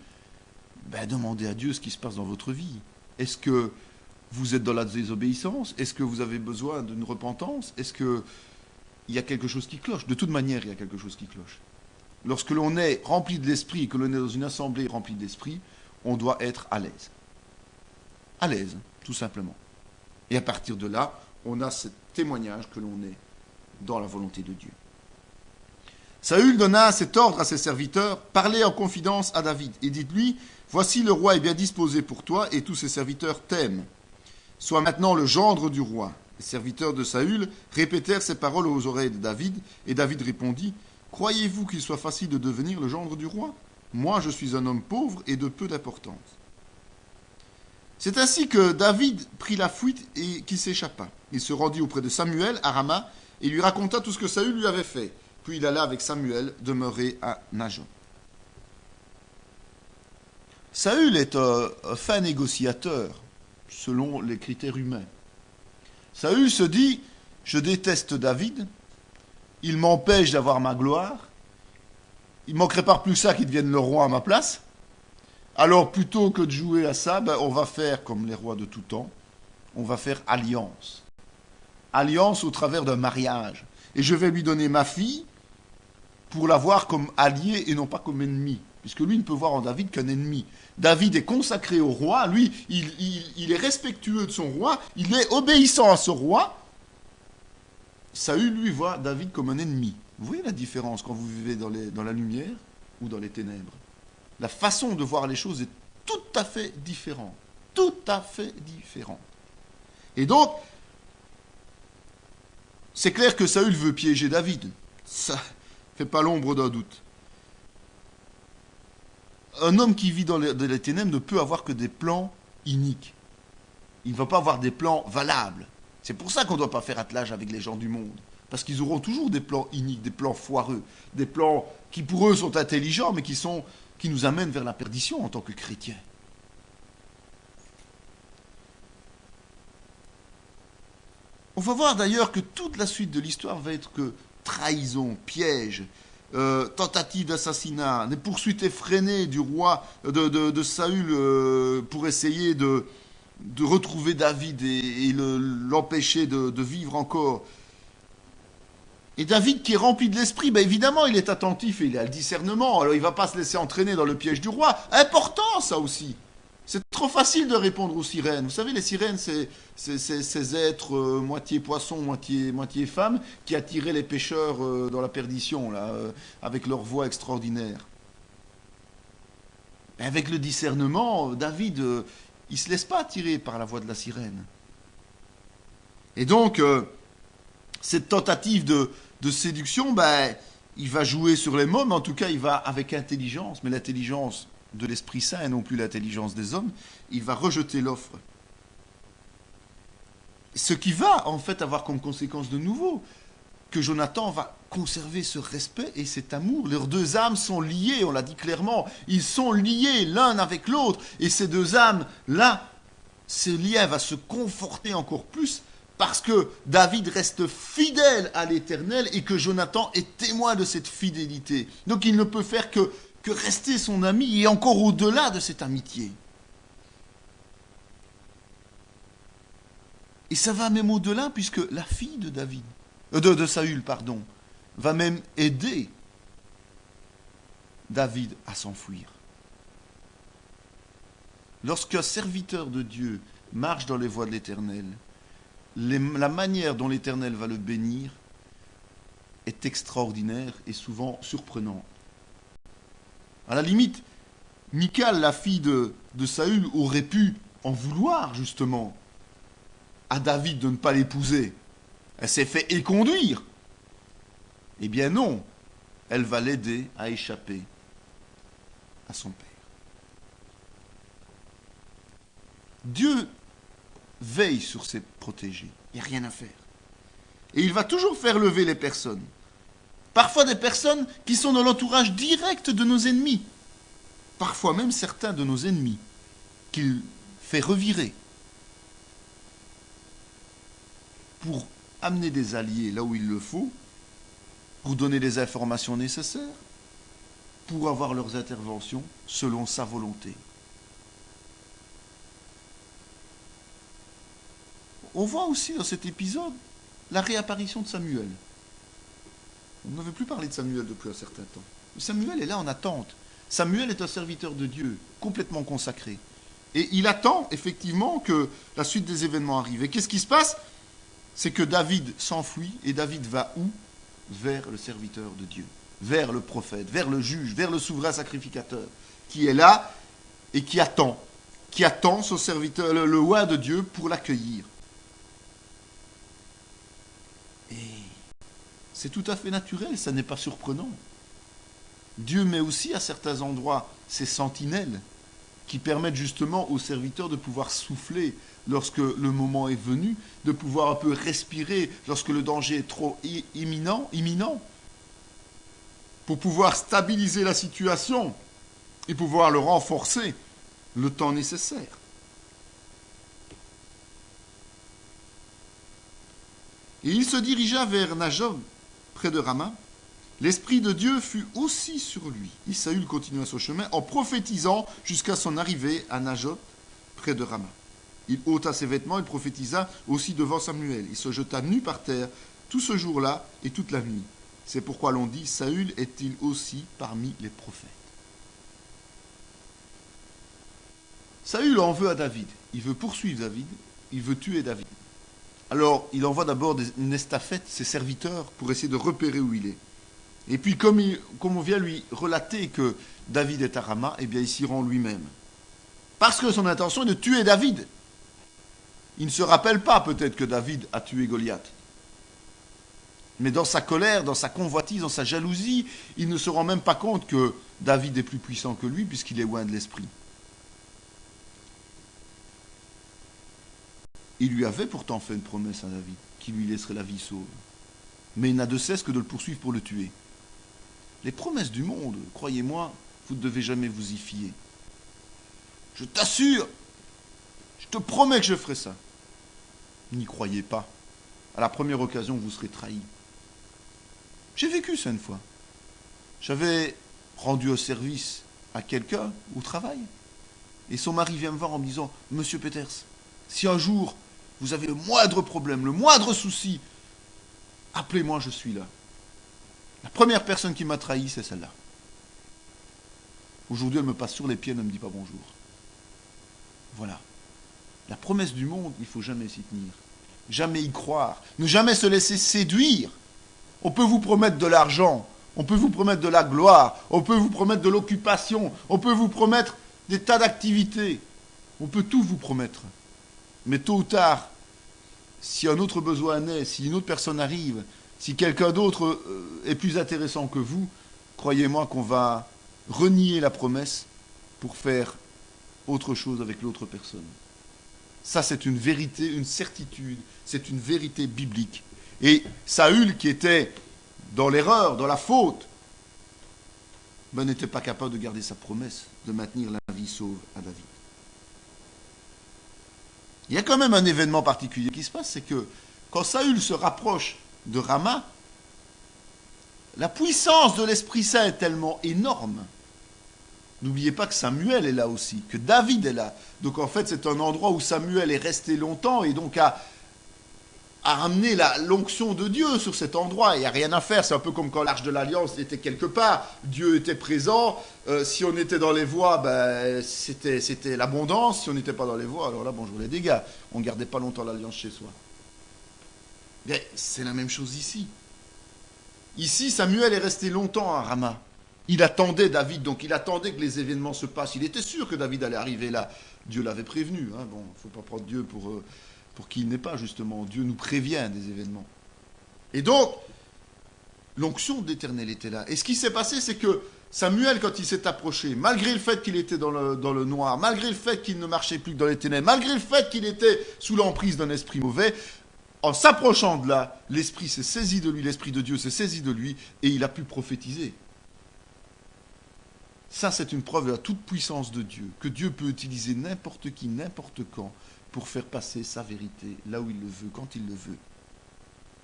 demandez à Dieu ce qui se passe dans votre vie. Est-ce que vous êtes dans la désobéissance ? Est-ce que vous avez besoin d'une repentance ? Est-ce qu'il y a quelque chose qui cloche ? De toute manière, il y a quelque chose qui cloche. Lorsque l'on est rempli de l'esprit, que l'on est dans une assemblée remplie d'esprit, on doit être à l'aise. À l'aise, tout simplement. Et à partir de là, on a ce témoignage que l'on est dans la volonté de Dieu. Saül donna cet ordre à ses serviteurs, parlez en confidence à David, et dites-lui, voici le roi est bien disposé pour toi, et tous ses serviteurs t'aiment. Sois maintenant le gendre du roi. Les serviteurs de Saül répétèrent ces paroles aux oreilles de David, et David répondit, croyez-vous qu'il soit facile de devenir le gendre du roi ? Moi, je suis un homme pauvre et de peu d'importance. C'est ainsi que David prit la fuite et qu'il s'échappa. Il se rendit auprès de Samuel à Rama et lui raconta tout ce que Saül lui avait fait. Puis il alla avec Samuel demeurer à Najon. Saül est un fin négociateur, selon les critères humains. Saül se dit, je déteste David, il m'empêche d'avoir ma gloire, il ne manquerait pas plus que ça qu'il devienne le roi à ma place. Alors plutôt que de jouer à ça, on va faire comme les rois de tout temps, on va faire alliance. Alliance au travers d'un mariage. Et je vais lui donner ma fille pour l'avoir comme allié et non pas comme ennemi. Puisque lui ne peut voir en David qu'un ennemi. David est consacré au roi, lui, il est respectueux de son roi, il est obéissant à ce roi. Saül, lui, voit David comme un ennemi. Vous voyez la différence quand vous vivez dans la lumière ou dans les ténèbres? La façon de voir les choses est tout à fait différente. Tout à fait différente. Et donc, c'est clair que Saül veut piéger David. Ça ne fait pas l'ombre d'un doute. Un homme qui vit dans les ténèbres ne peut avoir que des plans iniques. Il ne va pas avoir des plans valables. C'est pour ça qu'on ne doit pas faire attelage avec les gens du monde. Parce qu'ils auront toujours des plans iniques, des plans foireux, des plans qui pour eux sont intelligents, mais qui nous amènent vers la perdition en tant que chrétiens. On va voir d'ailleurs que toute la suite de l'histoire va être que trahison, piège, tentative d'assassinat, des poursuites effrénées du roi de Saül pour essayer de retrouver David et l'empêcher de vivre encore. Et David qui est rempli de l'esprit, ben évidemment il est attentif et il a le discernement, alors il ne va pas se laisser entraîner dans le piège du roi. Important ça aussi. C'est trop facile de répondre aux sirènes. Vous savez, les sirènes, c'est ces êtres moitié poisson, moitié femme, qui attiraient les pêcheurs dans la perdition, là, avec leur voix extraordinaire. Et avec le discernement, David, il ne se laisse pas attirer par la voix de la sirène. Et donc, cette tentative de séduction, ben, il va jouer sur les mots, mais en tout cas, il va avec intelligence, mais l'intelligence de l'Esprit Saint et non plus l'intelligence des hommes, il va rejeter l'offre. Ce qui va en fait avoir comme conséquence de nouveau que Jonathan va conserver ce respect et cet amour. Leurs deux âmes sont liées, on l'a dit clairement, ils sont liés l'un avec l'autre, et ces deux âmes-là, ce lien va se conforter encore plus parce que David reste fidèle à l'Éternel et que Jonathan est témoin de cette fidélité. Donc il ne peut faire que rester son ami et encore au-delà de cette amitié. Et ça va même au-delà puisque la fille de David, de Saül, pardon, va même aider David à s'enfuir. Lorsqu'un serviteur de Dieu marche dans les voies de l'Éternel, la manière dont l'Éternel va le bénir est extraordinaire et souvent surprenante. À la limite, Michal, la fille de Saül, aurait pu en vouloir, justement, à David de ne pas l'épouser. Elle s'est fait éconduire. Eh bien non, elle va l'aider à échapper à son père. Dieu veille sur ses protégés. Il n'y a rien à faire. Et il va toujours faire lever les personnes. Parfois des personnes qui sont dans l'entourage direct de nos ennemis. Parfois même certains de nos ennemis qu'il fait revirer pour amener des alliés là où il le faut, pour donner les informations nécessaires, pour avoir leurs interventions selon sa volonté. On voit aussi dans cet épisode la réapparition de Samuel. On n'avait plus parlé de Samuel depuis un certain temps. Mais Samuel est là en attente. Samuel est un serviteur de Dieu, complètement consacré. Et il attend effectivement que la suite des événements arrive. Et qu'est-ce qui se passe? C'est que David s'enfuit, et David va où? Vers le serviteur de Dieu, vers le prophète, vers le juge, vers le souverain sacrificateur, qui est là et qui attend son serviteur, le roi de Dieu, pour l'accueillir. Et c'est tout à fait naturel, ça n'est pas surprenant. Dieu met aussi à certains endroits ses sentinelles qui permettent justement aux serviteurs de pouvoir souffler lorsque le moment est venu, de pouvoir un peu respirer lorsque le danger est trop imminent, pour pouvoir stabiliser la situation et pouvoir le renforcer le temps nécessaire. Et il se dirigea vers Najoth, près de Rama. L'Esprit de Dieu fut aussi sur lui. Et Saül continua son chemin en prophétisant jusqu'à son arrivée à Najoth, près de Rama. Il ôta ses vêtements et prophétisa aussi devant Samuel. Il se jeta nu par terre tout ce jour-là et toute la nuit. C'est pourquoi l'on dit, Saül est-il aussi parmi les prophètes? Saül en veut à David. Il veut poursuivre David. Il veut tuer David. Alors, il envoie d'abord une estafette, ses serviteurs, pour essayer de repérer où il est. Et puis comme on vient lui relater que David est à Rama, eh bien il s'y rend lui-même. Parce que son intention est de tuer David. Il ne se rappelle pas peut-être que David a tué Goliath. Mais dans sa colère, dans sa convoitise, dans sa jalousie, il ne se rend même pas compte que David est plus puissant que lui puisqu'il est loin de l'esprit. Il lui avait pourtant fait une promesse à David, qui lui laisserait la vie sauve. Mais il n'a de cesse que de le poursuivre pour le tuer. Les promesses du monde, croyez-moi, vous ne devez jamais vous y fier. Je t'assure, je te promets que je ferai ça. N'y croyez pas. À la première occasion, vous serez trahi. J'ai vécu ça une fois. J'avais rendu au service à quelqu'un au travail. Et son mari vient me voir en me disant « Monsieur Peters, si un jour vous avez le moindre problème, le moindre souci, appelez-moi, je suis là. » La première personne qui m'a trahi, c'est celle-là. Aujourd'hui, elle me passe sur les pieds, elle ne me dit pas bonjour. Voilà. La promesse du monde, il ne faut jamais s'y tenir. Jamais y croire. Ne jamais se laisser séduire. On peut vous promettre de l'argent. On peut vous promettre de la gloire. On peut vous promettre de l'occupation. On peut vous promettre des tas d'activités. On peut tout vous promettre. Mais tôt ou tard, si un autre besoin naît, si une autre personne arrive, si quelqu'un d'autre est plus intéressant que vous, croyez-moi qu'on va renier la promesse pour faire autre chose avec l'autre personne. Ça, c'est une vérité, une certitude, c'est une vérité biblique. Et Saül, qui était dans l'erreur, dans la faute, n'était pas capable de garder sa promesse, de maintenir la vie sauve à David. Il y a quand même un événement particulier qui se passe, c'est que quand Saül se rapproche de Rama, la puissance de l'Esprit Saint est tellement énorme. N'oubliez pas que Samuel est là aussi, que David est là. Donc en fait, c'est un endroit où Samuel est resté longtemps et donc a ramené l'onction de Dieu sur cet endroit. Il n'y a rien à faire. C'est un peu comme quand l'Arche de l'Alliance était quelque part. Dieu était présent. Si on était dans les voies, c'était l'abondance. Si on n'était pas dans les voies, alors là, bonjour les dégâts. On ne gardait pas longtemps l'Alliance chez soi. Mais c'est la même chose ici. Ici, Samuel est resté longtemps à Rama. Il attendait David, donc il attendait que les événements se passent. Il était sûr que David allait arriver là. Dieu l'avait prévenu. Hein. Bon, il ne faut pas prendre Dieu pour qui il n'est pas, justement. Dieu nous prévient des événements. Et donc, l'onction de l'Éternel était là. Et ce qui s'est passé, c'est que Samuel, quand il s'est approché, malgré le fait qu'il était dans le noir, malgré le fait qu'il ne marchait plus que dans les ténèbres, malgré le fait qu'il était sous l'emprise d'un esprit mauvais, en s'approchant de là, l'esprit s'est saisi de lui, l'esprit de Dieu s'est saisi de lui, et il a pu prophétiser. Ça, c'est une preuve de la toute-puissance de Dieu, que Dieu peut utiliser n'importe qui, n'importe quand, pour faire passer sa vérité là où il le veut, quand il le veut.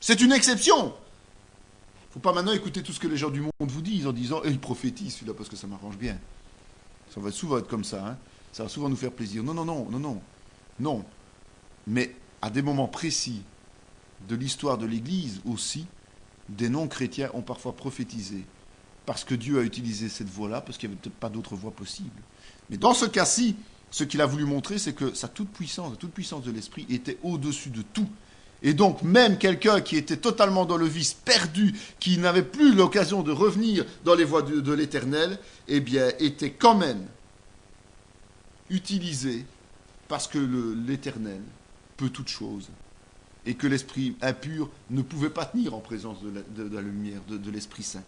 C'est une exception. Il ne faut pas maintenant écouter tout ce que les gens du monde vous disent en disant « il prophétise celui-là parce que ça m'arrange bien ». Ça va souvent être comme ça, hein. Ça va souvent nous faire plaisir. Non, non, non, non, non. Non. Mais à des moments précis de l'histoire de l'Église aussi, des non-chrétiens ont parfois prophétisé. Parce que Dieu a utilisé cette voie-là, parce qu'il n'y avait peut-être pas d'autre voie possible. Mais dans ce cas-ci, ce qu'il a voulu montrer, c'est que sa toute-puissance, la toute-puissance de l'esprit était au-dessus de tout. Et donc, même quelqu'un qui était totalement dans le vice, perdu, qui n'avait plus l'occasion de revenir dans les voies de l'Éternel, eh bien, était quand même utilisé parce que l'Éternel peut toutes choses. Et que l'esprit impur ne pouvait pas tenir en présence de la lumière, de l'Esprit Saint.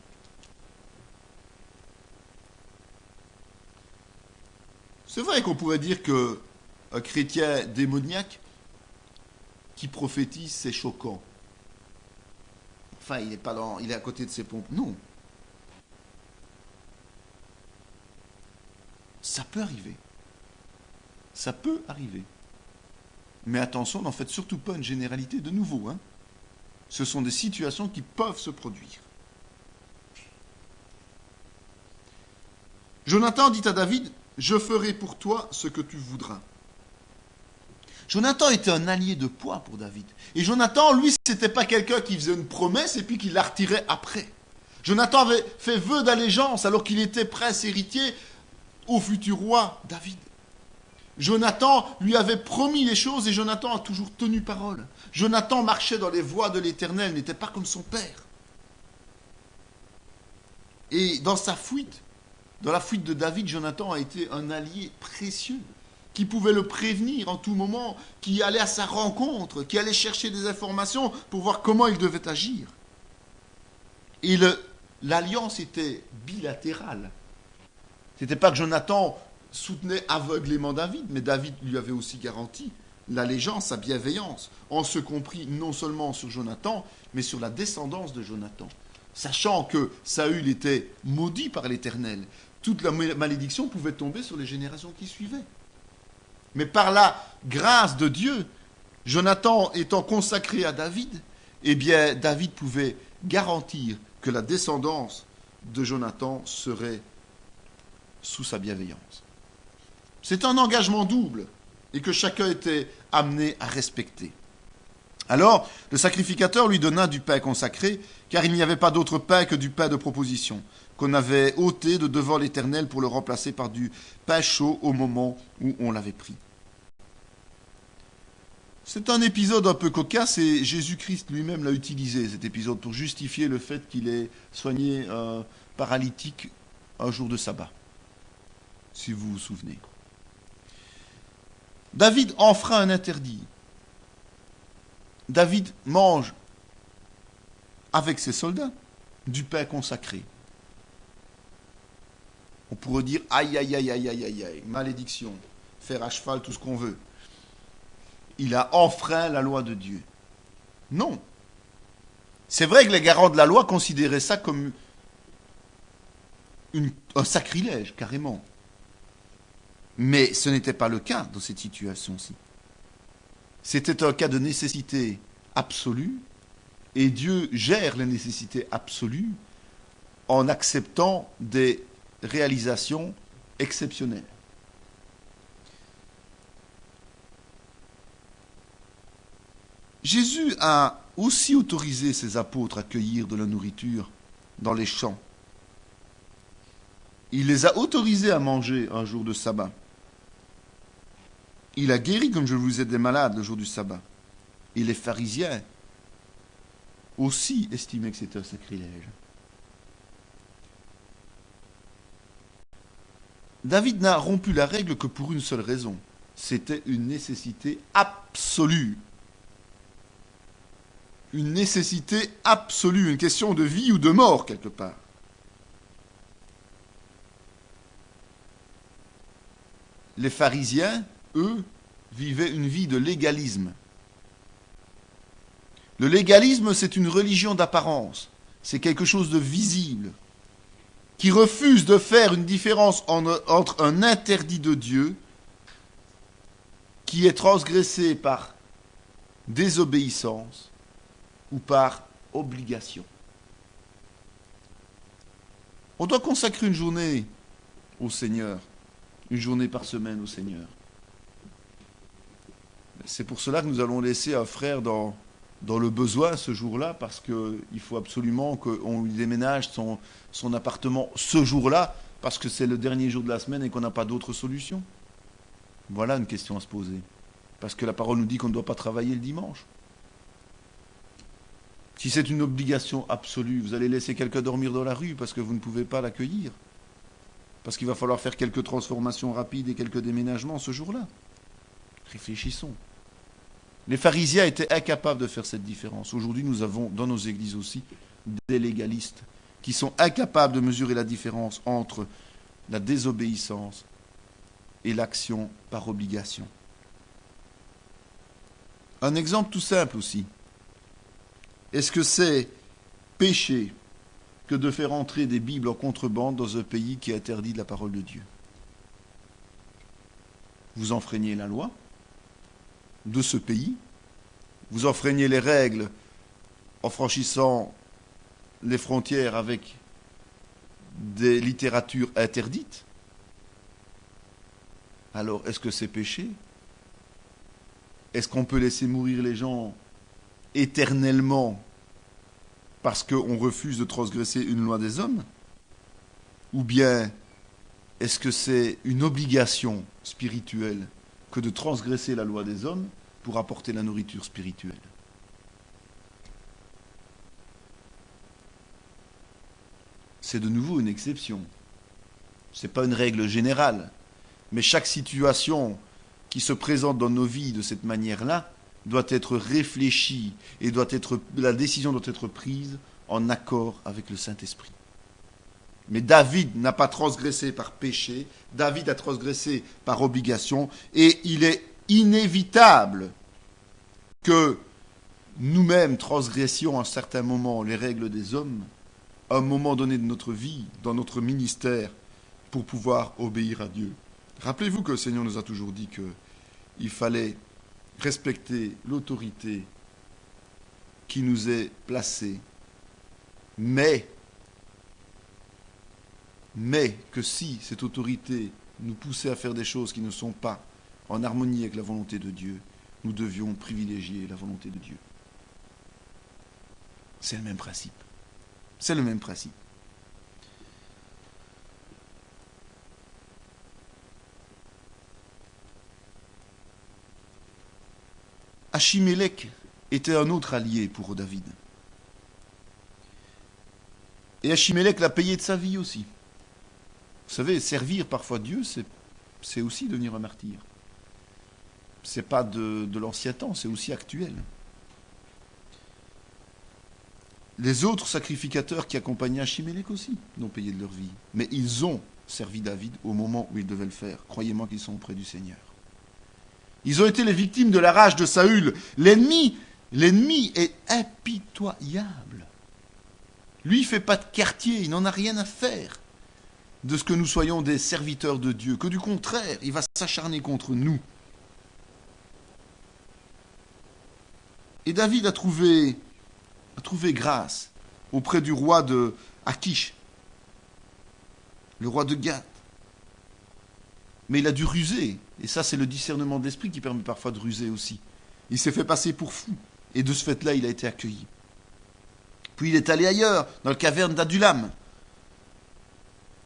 C'est vrai qu'on pourrait dire qu'un chrétien démoniaque qui prophétise, c'est choquant. Enfin, il est à côté de ses pompes. Non. Ça peut arriver. Ça peut arriver. Mais attention, n'en faites surtout pas une généralité de nouveau. Hein. Ce sont des situations qui peuvent se produire. Jonathan dit à David, « Je ferai pour toi ce que tu voudras. » Jonathan était un allié de poids pour David. Et Jonathan, lui, c'était pas quelqu'un qui faisait une promesse et puis qui la retirait après. Jonathan avait fait vœu d'allégeance alors qu'il était prince héritier au futur roi David. Jonathan lui avait promis les choses et Jonathan a toujours tenu parole. Jonathan marchait dans les voies de l'Éternel, n'était pas comme son père. Et dans sa fuite, dans la fuite de David, Jonathan a été un allié précieux, qui pouvait le prévenir en tout moment, qui allait à sa rencontre, qui allait chercher des informations pour voir comment il devait agir. Et l'alliance était bilatérale. C'était pas que Jonathan soutenait aveuglément David, mais David lui avait aussi garanti l'allégeance, sa bienveillance, en se compris non seulement sur Jonathan, mais sur la descendance de Jonathan. Sachant que Saül était maudit par l'Éternel, toute la malédiction pouvait tomber sur les générations qui suivaient. Mais par la grâce de Dieu, Jonathan étant consacré à David, eh bien David pouvait garantir que la descendance de Jonathan serait sous sa bienveillance. C'est un engagement double et que chacun était amené à respecter. Alors, le sacrificateur lui donna du pain consacré, car il n'y avait pas d'autre pain que du pain de proposition, qu'on avait ôté de devant l'Éternel pour le remplacer par du pain chaud au moment où on l'avait pris. C'est un épisode un peu cocasse et Jésus-Christ lui-même l'a utilisé, cet épisode, pour justifier le fait qu'il ait soigné un paralytique un jour de sabbat, si vous vous souvenez. David enfreint un interdit. David mange avec ses soldats du pain consacré. On pourrait dire aïe, aïe, aïe, aïe, aïe, aïe, aïe, malédiction, faire à cheval tout ce qu'on veut. Il a enfreint la loi de Dieu. Non. C'est vrai que les garants de la loi considéraient ça comme un sacrilège, carrément. Mais ce n'était pas le cas dans cette situation-ci. C'était un cas de nécessité absolue, et Dieu gère les nécessités absolues en acceptant des réalisations exceptionnelles. Jésus a aussi autorisé ses apôtres à cueillir de la nourriture dans les champs. Il les a autorisés à manger un jour de sabbat. Il a guéri, comme je vous ai dit, des malades le jour du sabbat. Et les pharisiens aussi estimaient que c'était un sacrilège. David n'a rompu la règle que pour une seule raison. C'était une nécessité absolue. Une nécessité absolue, une question de vie ou de mort quelque part. Les pharisiens, eux, vivaient une vie de légalisme. Le légalisme, c'est une religion d'apparence. C'est quelque chose de visible, qui refuse de faire une différence entre un interdit de Dieu, qui est transgressé par désobéissance ou par obligation. On doit consacrer une journée au Seigneur, une journée par semaine au Seigneur. C'est pour cela que nous allons laisser un frère dans le besoin ce jour-là, parce qu'il faut absolument qu'on lui déménage son appartement ce jour-là, parce que c'est le dernier jour de la semaine et qu'on n'a pas d'autre solution. Voilà une question à se poser. Parce que la parole nous dit qu'on ne doit pas travailler le dimanche. Si c'est une obligation absolue, vous allez laisser quelqu'un dormir dans la rue parce que vous ne pouvez pas l'accueillir. Parce qu'il va falloir faire quelques transformations rapides et quelques déménagements ce jour-là. Réfléchissons. Les pharisiens étaient incapables de faire cette différence. Aujourd'hui, nous avons dans nos églises aussi des légalistes qui sont incapables de mesurer la différence entre la désobéissance et l'action par obligation. Un exemple tout simple aussi. Est-ce que c'est péché que de faire entrer des Bibles en contrebande dans un pays qui interdit la parole de Dieu? Vous enfreignez la loi de ce pays, vous enfreignez les règles en franchissant les frontières avec des littératures interdites. Alors, est-ce que c'est péché? Est-ce qu'on peut laisser mourir les gens éternellement parce qu'on refuse de transgresser une loi des hommes? Ou bien est-ce que c'est une obligation spirituelle que de transgresser la loi des hommes pour apporter la nourriture spirituelle? c'est de nouveau une exception. Ce n'est pas une règle générale. Mais chaque situation qui se présente dans nos vies de cette manière-là doit être réfléchie et la décision doit être prise en accord avec le Saint-Esprit. Mais David n'a pas transgressé par péché, David a transgressé par obligation, et il est inévitable que nous-mêmes transgressions à un certain moment les règles des hommes, à un moment donné de notre vie, dans notre ministère, pour pouvoir obéir à Dieu. Rappelez-vous que le Seigneur nous a toujours dit qu'il fallait respecter l'autorité qui nous est placée, mais que si cette autorité nous poussait à faire des choses qui ne sont pas en harmonie avec la volonté de Dieu, nous devions privilégier la volonté de Dieu. C'est le même principe. C'est le même principe. Achimélec était un autre allié pour David. Et Achimélec l'a payé de sa vie aussi. Vous savez, servir parfois Dieu, c'est aussi devenir un martyr. C'est pas de l'ancien temps, c'est aussi actuel. Les autres sacrificateurs qui accompagnaient Achimélec aussi l'ont payé de leur vie. Mais ils ont servi David au moment où ils devaient le faire. Croyez-moi qu'ils sont auprès du Seigneur. Ils ont été les victimes de la rage de Saül. L'ennemi est impitoyable. Lui, il ne fait pas de quartier, il n'en a rien à faire de ce que nous soyons des serviteurs de Dieu, que du contraire, il va s'acharner contre nous. Et David a trouvé grâce auprès du roi de Akish, le roi de Gath. Mais il a dû ruser, et ça c'est le discernement de l'esprit qui permet parfois de ruser aussi. Il s'est fait passer pour fou, et de ce fait-là il a été accueilli. Puis il est allé ailleurs, dans la caverne d'Adulam,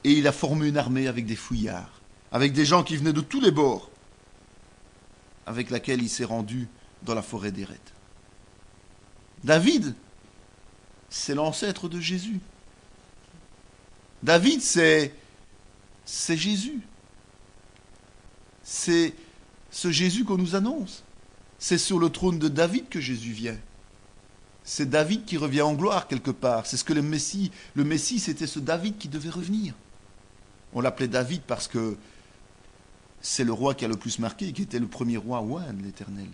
et il a formé une armée avec des fouillards, avec des gens qui venaient de tous les bords, avec laquelle il s'est rendu dans la forêt d'Héret. David, c'est l'ancêtre de Jésus. David, c'est Jésus. C'est ce Jésus qu'on nous annonce. C'est sur le trône de David que Jésus vient. C'est David qui revient en gloire quelque part. C'est ce que le Messie, c'était ce David qui devait revenir. On l'appelait David parce que c'est le roi qui a le plus marqué, qui était le premier roi oint de l'Éternel.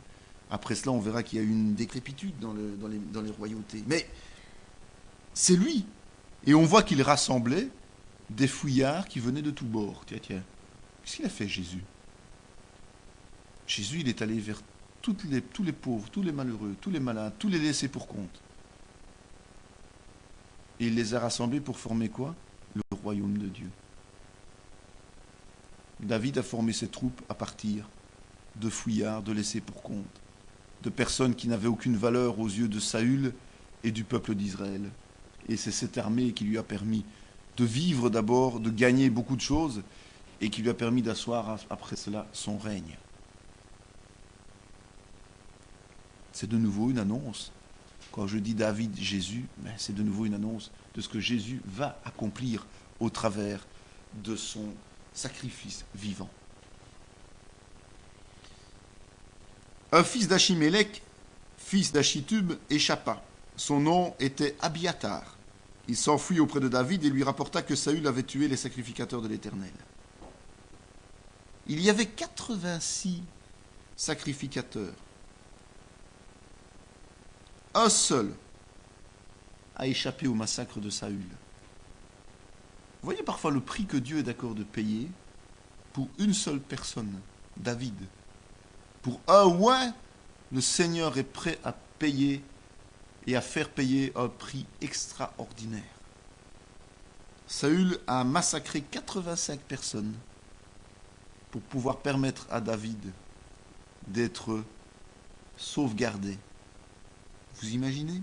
Après cela, on verra qu'il y a eu une décrépitude dans les royautés. Mais c'est lui. Et on voit qu'il rassemblait des fouillards qui venaient de tous bords. Tiens. Qu'est-ce qu'il a fait, Jésus ? Jésus, il est allé vers tous les pauvres, tous les malheureux, tous les malades, tous les laissés pour compte. Et il les a rassemblés pour former quoi ? Le royaume de Dieu. David a formé ses troupes à partir de fouillards, de laissés pour compte, de personnes qui n'avaient aucune valeur aux yeux de Saül et du peuple d'Israël. Et c'est cette armée qui lui a permis de vivre d'abord, de gagner beaucoup de choses, et qui lui a permis d'asseoir après cela son règne. C'est de nouveau une annonce. Quand je dis David, Jésus, c'est de nouveau une annonce de ce que Jésus va accomplir au travers de son sacrifice vivant. Un fils d'Achimélec, fils d'Achitub, échappa. Son nom était Abiathar. Il s'enfuit auprès de David et lui rapporta que Saül avait tué les sacrificateurs de l'Éternel. Il y avait 86 sacrificateurs. Un seul a échappé au massacre de Saül. Vous voyez parfois le prix que Dieu est d'accord de payer pour une seule personne, David. Pour un oint, le Seigneur est prêt à payer et à faire payer un prix extraordinaire. Saül a massacré 85 personnes pour pouvoir permettre à David d'être sauvegardé. Vous imaginez ?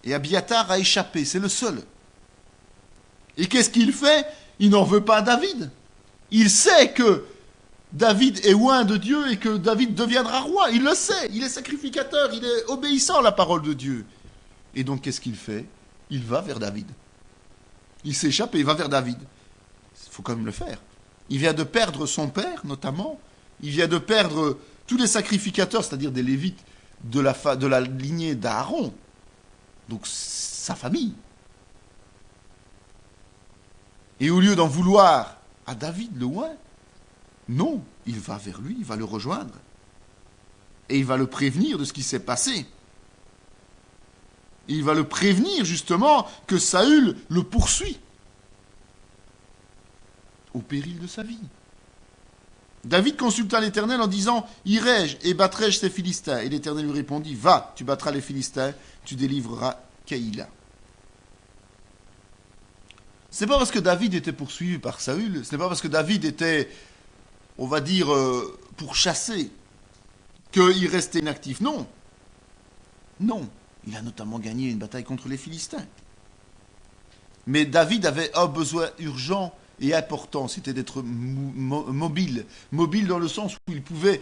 Et Abiathar a échappé, c'est le seul. Et qu'est-ce qu'il fait ? Il n'en veut pas à David. Il sait que David est oint de Dieu et que David deviendra roi. Il le sait, il est sacrificateur, il est obéissant à la parole de Dieu. Et donc qu'est-ce qu'il fait ? il va vers David. Il s'échappe et il va vers David. Il faut quand même le faire. Il vient de perdre son père, notamment. Il vient de perdre tous les sacrificateurs, c'est-à-dire des Lévites de la lignée d'Aaron. Donc sa famille. Et au lieu d'en vouloir à David le loin, non, il va vers lui, il va le rejoindre. Et il va le prévenir de ce qui s'est passé. Il va le prévenir justement que Saül le poursuit au péril de sa vie. David consulta l'Éternel en disant « Irai-je et battrai-je ces Philistins ?» Et l'Éternel lui répondit « Va, tu battras les Philistins, tu délivreras Keïla. » Ce n'est pas parce que David était poursuivi par Saül, ce n'est pas parce que David était, on va dire, pourchassé, qu'il restait inactif. Non. Non. Il a notamment gagné une bataille contre les Philistins. Mais David avait un besoin urgent et important, c'était d'être mobile. Mobile dans le sens où il pouvait,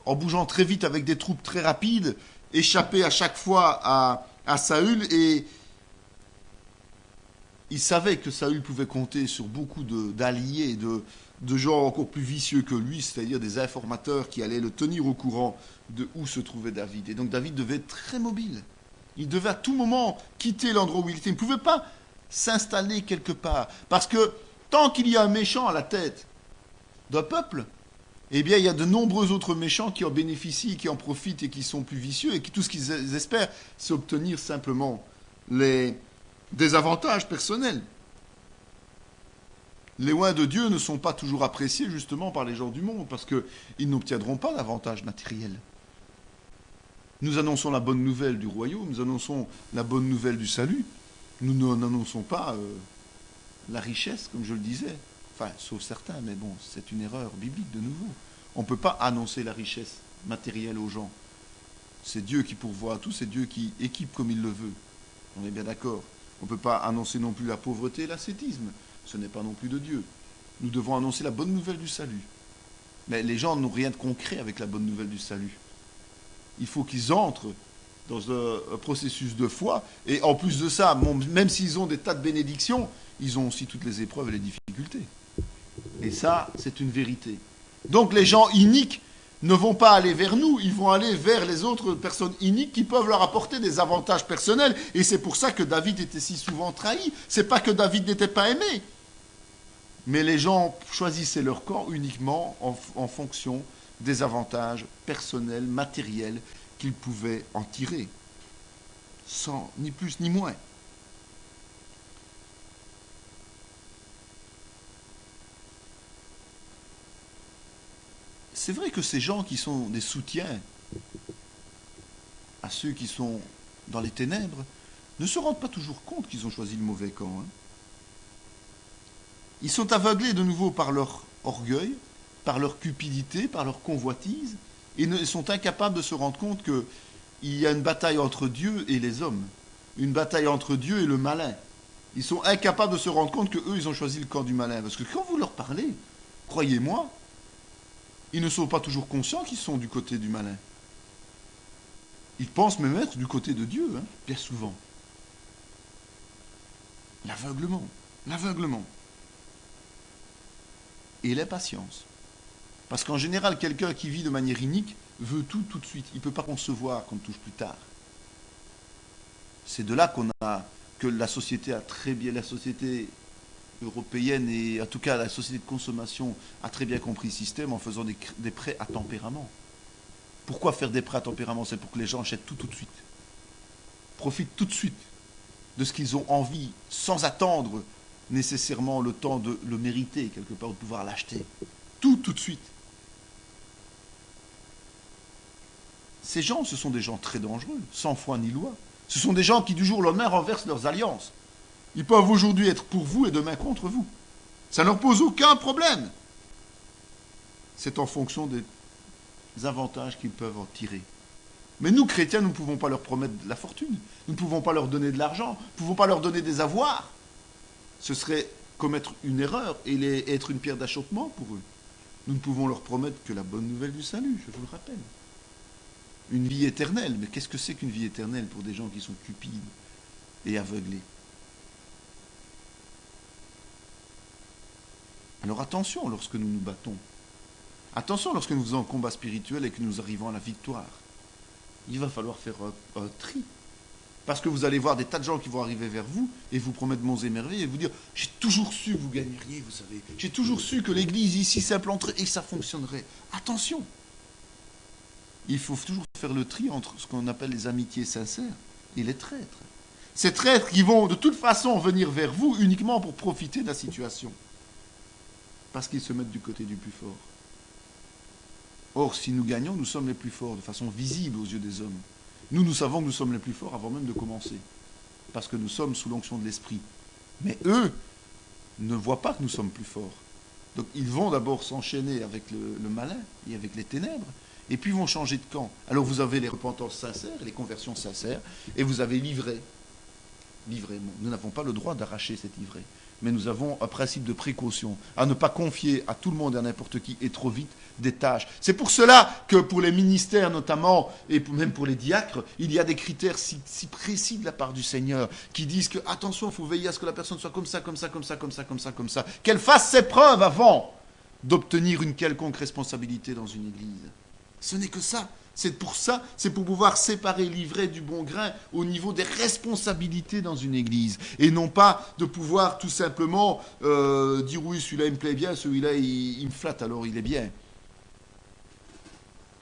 en bougeant très vite avec des troupes très rapides, échapper à chaque fois à Saül. Et il savait que Saül pouvait compter sur beaucoup d'alliés, de gens encore plus vicieux que lui, c'est-à-dire des informateurs qui allaient le tenir au courant de où se trouvait David. Et donc David devait être très mobile. Il devait à tout moment quitter l'endroit où il était. Il ne pouvait pas s'installer quelque part. Parce que tant qu'il y a un méchant à la tête d'un peuple, eh bien il y a de nombreux autres méchants qui en bénéficient, qui en profitent et qui sont plus vicieux et qui tout ce qu'ils espèrent, c'est obtenir simplement des avantages personnels. Les loin de Dieu ne sont pas toujours appréciés justement par les gens du monde parce qu'ils n'obtiendront pas d'avantages matériels. Nous annonçons la bonne nouvelle du royaume, nous annonçons la bonne nouvelle du salut. Nous n'annonçons pas la richesse, comme je le disais. Enfin, sauf certains, mais bon, c'est une erreur biblique de nouveau. On ne peut pas annoncer la richesse matérielle aux gens. C'est Dieu qui pourvoit à tout, c'est Dieu qui équipe comme il le veut. On est bien d'accord. On ne peut pas annoncer non plus la pauvreté et l'ascétisme. Ce n'est pas non plus de Dieu. Nous devons annoncer la bonne nouvelle du salut. Mais les gens n'ont rien de concret avec la bonne nouvelle du salut. Il faut qu'ils entrent dans un processus de foi. Et en plus de ça, même s'ils ont des tas de bénédictions, ils ont aussi toutes les épreuves et les difficultés. Et ça, c'est une vérité. Donc les gens iniques ne vont pas aller vers nous, ils vont aller vers les autres personnes iniques qui peuvent leur apporter des avantages personnels. Et c'est pour ça que David était si souvent trahi. C'est pas que David n'était pas aimé. Mais les gens choisissaient leur camp uniquement en fonction des avantages personnels, matériels qu'ils pouvaient en tirer. Sans ni plus ni moins. C'est vrai que ces gens qui sont des soutiens à ceux qui sont dans les ténèbres ne se rendent pas toujours compte qu'ils ont choisi le mauvais camp. Hein. Ils sont aveuglés de nouveau par leur orgueil, par leur cupidité, par leur convoitise, et sont incapables de se rendre compte qu'il y a une bataille entre Dieu et les hommes, une bataille entre Dieu et le malin. Ils sont incapables de se rendre compte qu'eux, ils ont choisi le camp du malin. Parce que quand vous leur parlez, croyez-moi, ils ne sont pas toujours conscients qu'ils sont du côté du malin. Ils pensent même être du côté de Dieu, hein, bien souvent. L'aveuglement. Et l'impatience. Parce qu'en général, quelqu'un qui vit de manière inique veut tout de suite. Il ne peut pas concevoir qu'on le touche plus tard. C'est de là que la société la société européenne et en tout cas la société de consommation a très bien compris le système en faisant des prêts à tempérament. Pourquoi faire des prêts à tempérament? C'est pour que les gens achètent tout de suite. Profitent tout de suite de ce qu'ils ont envie sans attendre nécessairement le temps de le mériter, quelque part, de pouvoir l'acheter. Tout de suite. Ces gens, ce sont des gens très dangereux, sans foi ni loi. Ce sont des gens qui, du jour au lendemain, renversent leurs alliances. Ils peuvent aujourd'hui être pour vous et demain contre vous. Ça ne leur pose aucun problème. C'est en fonction des avantages qu'ils peuvent en tirer. Mais nous, chrétiens, nous ne pouvons pas leur promettre de la fortune. Nous ne pouvons pas leur donner de l'argent. Nous ne pouvons pas leur donner des avoirs. Ce serait commettre une erreur et être une pierre d'achoppement pour eux. Nous ne pouvons leur promettre que la bonne nouvelle du salut, je vous le rappelle. Une vie éternelle. Mais qu'est-ce que c'est qu'une vie éternelle pour des gens qui sont cupides et aveuglés? Alors attention lorsque nous nous battons. Attention lorsque nous faisons un combat spirituel et que nous arrivons à la victoire. Il va falloir faire un tri. Parce que vous allez voir des tas de gens qui vont arriver vers vous et vous promettre monts et merveilles et vous dire « J'ai toujours su que vous gagneriez, vous savez. J'ai toujours su que l'église ici s'implanterait et que ça fonctionnerait. » Attention. Il faut toujours faire le tri entre ce qu'on appelle les amitiés sincères et les traîtres. Ces traîtres qui vont de toute façon venir vers vous uniquement pour profiter de la situation. Parce qu'ils se mettent du côté du plus fort. Or, si nous gagnons, nous sommes les plus forts de façon visible aux yeux des hommes. Nous savons que nous sommes les plus forts avant même de commencer. Parce que nous sommes sous l'onction de l'Esprit. Mais eux ne voient pas que nous sommes plus forts. Donc ils vont d'abord s'enchaîner avec le malin et avec les ténèbres. Et puis ils vont changer de camp. Alors vous avez les repentances sincères, les conversions sincères. Et vous avez l'ivrée. L'ivrée. Nous n'avons pas le droit d'arracher cette ivrée. Mais nous avons un principe de précaution, à ne pas confier à tout le monde et à n'importe qui, et trop vite, des tâches. C'est pour cela que pour les ministères notamment, et même pour les diacres, il y a des critères si précis de la part du Seigneur, qui disent que, attention, il faut veiller à ce que la personne soit comme ça, comme ça, comme ça, comme ça, comme ça, comme ça, qu'elle fasse ses preuves avant d'obtenir une quelconque responsabilité dans une église. Ce n'est que ça. C'est pour ça, c'est pour pouvoir séparer l'ivraie du bon grain au niveau des responsabilités dans une église. Et non pas de pouvoir tout simplement dire oui, celui-là il me plaît bien, celui-là il me flatte, alors il est bien.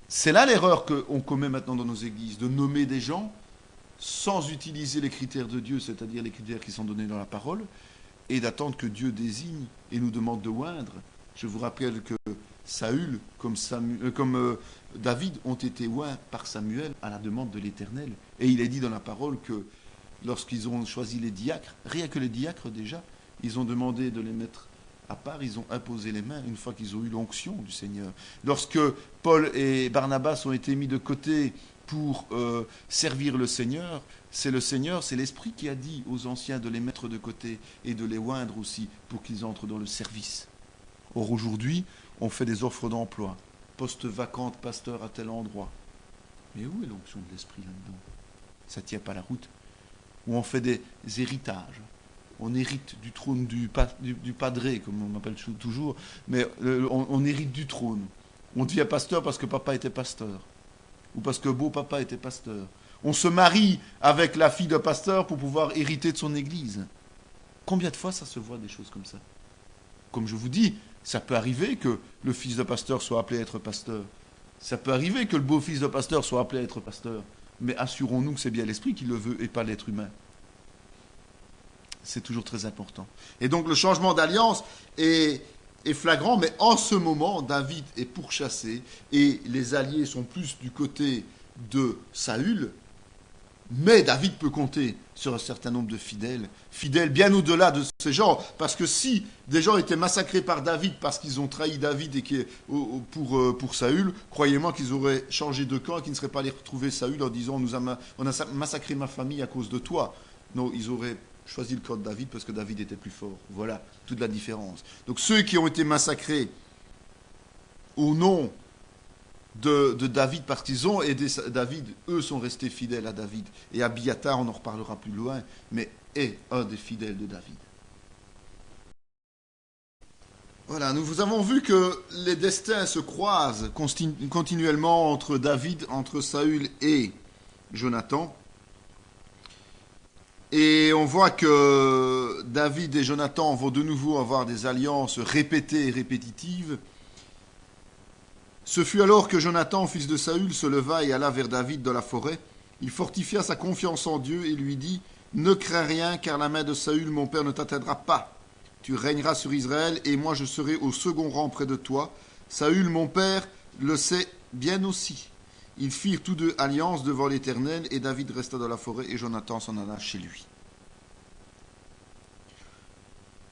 C'est là l'erreur qu'on commet maintenant dans nos églises, de nommer des gens sans utiliser les critères de Dieu, c'est-à-dire les critères qui sont donnés dans la parole, et d'attendre que Dieu désigne et nous demande de oindre. Je vous rappelle que Saül, comme David, ont été oints par Samuel à la demande de l'Éternel. Et il est dit dans la parole que lorsqu'ils ont choisi les diacres, rien que les diacres déjà, ils ont demandé de les mettre à part, ils ont imposé les mains une fois qu'ils ont eu l'onction du Seigneur. Lorsque Paul et Barnabas ont été mis de côté pour servir le Seigneur, c'est l'Esprit qui a dit aux anciens de les mettre de côté et de les oindre aussi pour qu'ils entrent dans le service. Or aujourd'hui, on fait des offres d'emploi, poste vacante, pasteur à tel endroit. Mais où est l'onction de l'Esprit là-dedans? Ça ne tient pas la route. Ou on fait des héritages. On hérite du trône du padré, comme on m'appelle toujours, mais on hérite du trône. On devient pasteur parce que papa était pasteur. Ou parce que beau-papa était pasteur. On se marie avec la fille d'un pasteur pour pouvoir hériter de son église. Combien de fois ça se voit des choses comme ça? Comme je vous dis, ça peut arriver que le fils de pasteur soit appelé à être pasteur. Ça peut arriver que le beau-fils de pasteur soit appelé à être pasteur. Mais assurons-nous que c'est bien l'Esprit qui le veut et pas l'être humain. C'est toujours très important. Et donc le changement d'alliance est flagrant, mais en ce moment, David est pourchassé et les alliés sont plus du côté de Saül. Mais David peut compter sur un certain nombre de fidèles bien au-delà de ces gens. Parce que si des gens étaient massacrés par David parce qu'ils ont trahi David et pour Saül, croyez-moi qu'ils auraient changé de camp et qu'ils ne seraient pas allés retrouver Saül en disant on a massacré ma famille à cause de toi. Non, ils auraient choisi le camp de David parce que David était plus fort. Voilà toute la différence. Donc ceux qui ont été massacrés au nom de David parce qu'ils ont aidé David, eux sont restés fidèles à David. Et Abiathar, on en reparlera plus loin, mais est un des fidèles de David. Voilà, nous avons vu que les destins se croisent continuellement entre David, entre Saül et Jonathan. Et on voit que David et Jonathan vont de nouveau avoir des alliances répétées et répétitives. Ce fut alors que Jonathan, fils de Saül, se leva et alla vers David dans la forêt. Il fortifia sa confiance en Dieu et lui dit « Ne crains rien, car la main de Saül, mon père, ne t'atteindra pas. Tu régneras sur Israël, et moi je serai au second rang près de toi. Saül, mon père, le sait bien aussi. » Ils firent tous deux alliance devant l'Éternel, et David resta dans la forêt, et Jonathan s'en alla chez lui.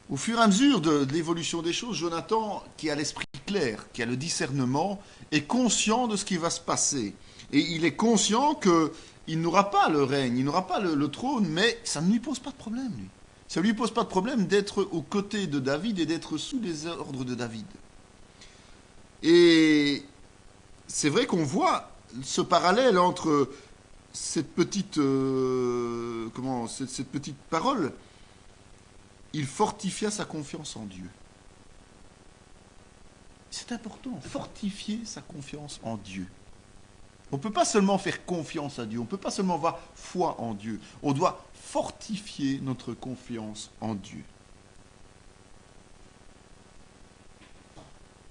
Au fur et à mesure de l'évolution des choses, Jonathan, qui a l'esprit clair, qui a le discernement, est conscient de ce qui va se passer. Et il est conscient qu'il n'aura pas le règne, il n'aura pas le trône, mais ça ne lui pose pas de problème, lui. Ça ne lui pose pas de problème d'être aux côtés de David et d'être sous les ordres de David. Et c'est vrai qu'on voit ce parallèle entre cette petite parole. Il fortifia sa confiance en Dieu. C'est important, fortifier sa confiance en Dieu. On ne peut pas seulement faire confiance à Dieu, on ne peut pas seulement avoir foi en Dieu, on doit fortifier notre confiance en Dieu.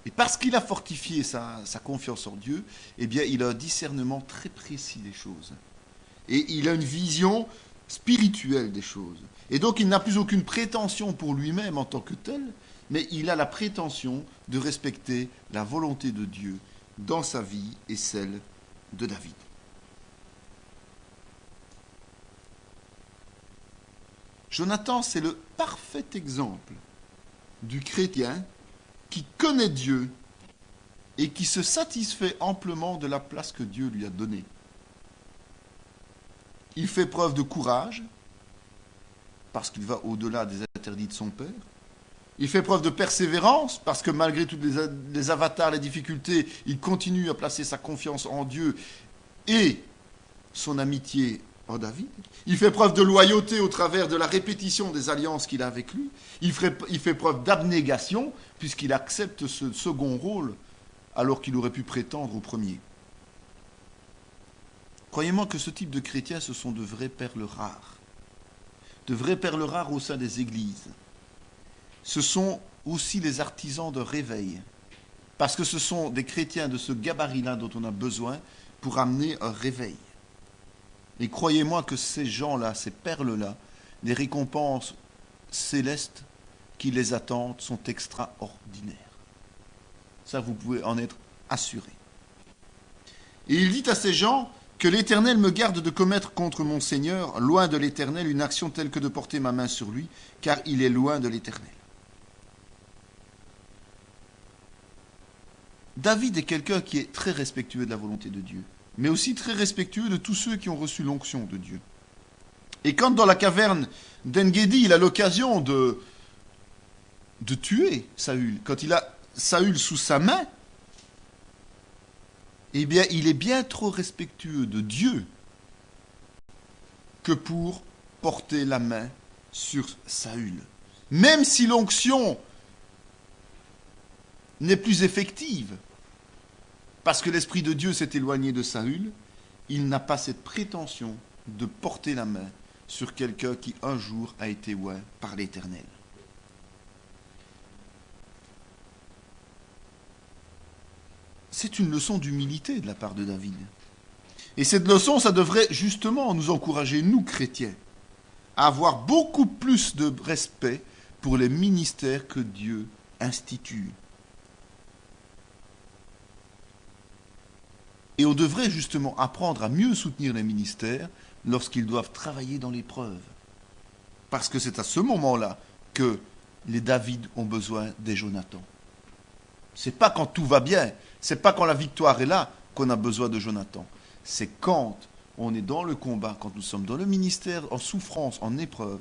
Et parce qu'il a fortifié sa confiance en Dieu, eh bien, il a un discernement très précis des choses. Et il a une vision spirituelle des choses. Et donc, il n'a plus aucune prétention pour lui-même en tant que tel, mais il a la prétention de respecter la volonté de Dieu dans sa vie et celle de David. Jonathan, c'est le parfait exemple du chrétien qui connaît Dieu et qui se satisfait amplement de la place que Dieu lui a donnée. Il fait preuve de courage, parce qu'il va au-delà des interdits de son père. Il fait preuve de persévérance, parce que malgré tous les avatars, les difficultés, il continue à placer sa confiance en Dieu et son amitié en David. Il fait preuve de loyauté au travers de la répétition des alliances qu'il a avec lui. Il fait preuve d'abnégation, puisqu'il accepte ce second rôle, alors qu'il aurait pu prétendre au premier. Croyez-moi que ce type de chrétiens, ce sont de vraies perles rares. De vraies perles rares au sein des églises. Ce sont aussi les artisans de réveil. Parce que ce sont des chrétiens de ce gabarit-là dont on a besoin pour amener un réveil. Et croyez-moi que ces gens-là, ces perles-là, les récompenses célestes qui les attendent sont extraordinaires. Ça, vous pouvez en être assuré. Et il dit à ces gens que l'Éternel me garde de commettre contre mon Seigneur, loin de l'Éternel, une action telle que de porter ma main sur lui, car il est loin de l'Éternel. David est quelqu'un qui est très respectueux de la volonté de Dieu, mais aussi très respectueux de tous ceux qui ont reçu l'onction de Dieu. Et quand dans la caverne d'En-Gedi, il a l'occasion de tuer Saül, quand il a Saül sous sa main, eh bien, il est bien trop respectueux de Dieu que pour porter la main sur Saül. Même si l'onction n'est plus effective, parce que l'Esprit de Dieu s'est éloigné de Saül, il n'a pas cette prétention de porter la main sur quelqu'un qui un jour a été oint par l'Éternel. C'est une leçon d'humilité de la part de David. Et cette leçon, ça devrait justement nous encourager, nous chrétiens, à avoir beaucoup plus de respect pour les ministères que Dieu institue. Et on devrait justement apprendre à mieux soutenir les ministères lorsqu'ils doivent travailler dans l'épreuve. Parce que c'est à ce moment-là que les David ont besoin des Jonathan. C'est pas quand tout va bien, c'est pas quand la victoire est là qu'on a besoin de Jonathan. C'est quand on est dans le combat, quand nous sommes dans le ministère, en souffrance, en épreuve,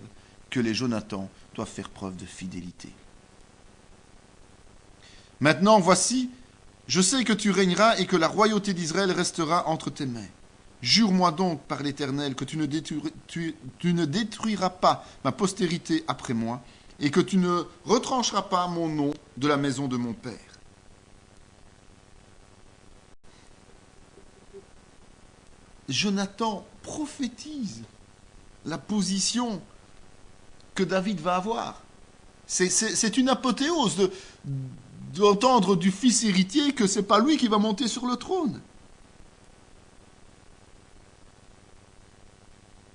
que les Jonathan doivent faire preuve de fidélité. Maintenant, voici, je sais que tu régneras et que la royauté d'Israël restera entre tes mains. Jure-moi donc par l'Éternel que tu ne détruiras pas ma postérité après moi et que tu ne retrancheras pas mon nom de la maison de mon père. Jonathan prophétise la position que David va avoir. C'est une apothéose d'entendre du fils héritier que ce n'est pas lui qui va monter sur le trône.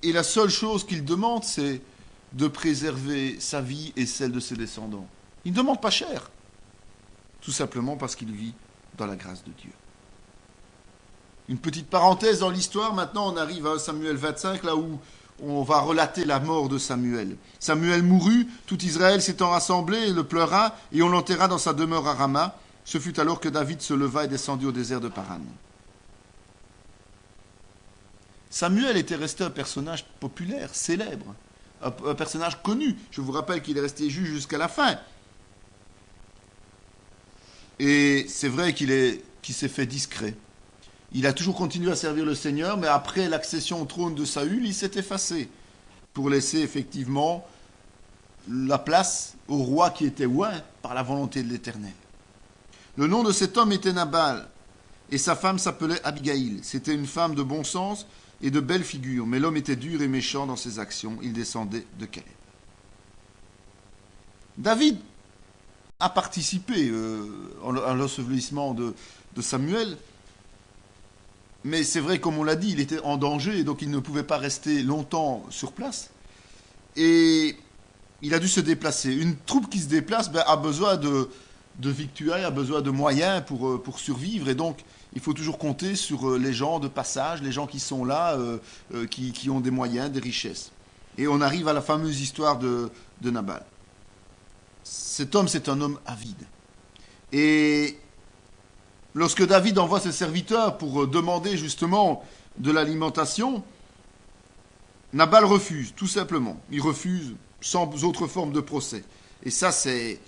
Et la seule chose qu'il demande, c'est de préserver sa vie et celle de ses descendants. Il ne demande pas cher, tout simplement parce qu'il vit dans la grâce de Dieu. Une petite parenthèse dans l'histoire, maintenant on arrive à Samuel 25, là où on va relater la mort de Samuel. Samuel mourut, tout Israël s'étant rassemblé, le pleura, et on l'enterra dans sa demeure à Rama. Ce fut alors que David se leva et descendit au désert de Paran. Samuel était resté un personnage populaire, célèbre, un personnage connu. Je vous rappelle qu'il est resté juge jusqu'à la fin. Et c'est vrai qu'il s'est fait discret. Il a toujours continué à servir le Seigneur, mais après l'accession au trône de Saül, il s'est effacé pour laisser effectivement la place au roi qui était oint par la volonté de l'Éternel. Le nom de cet homme était Nabal, et sa femme s'appelait Abigail. C'était une femme de bon sens et de belle figure, mais l'homme était dur et méchant dans ses actions. Il descendait de Caleb. David a participé à l'ensevelissement de Samuel, mais c'est vrai, comme on l'a dit, il était en danger, donc il ne pouvait pas rester longtemps sur place. Et il a dû se déplacer. Une troupe qui se déplace a besoin de victuailles, a besoin de moyens pour survivre, et donc il faut toujours compter sur les gens de passage, les gens qui sont là, qui ont des moyens, des richesses. Et on arrive à la fameuse histoire de Nabal. Cet homme, c'est un homme avide. Et lorsque David envoie ses serviteurs pour demander justement de l'alimentation, Nabal refuse, tout simplement. Il refuse sans autre forme de procès. Et ça, c'est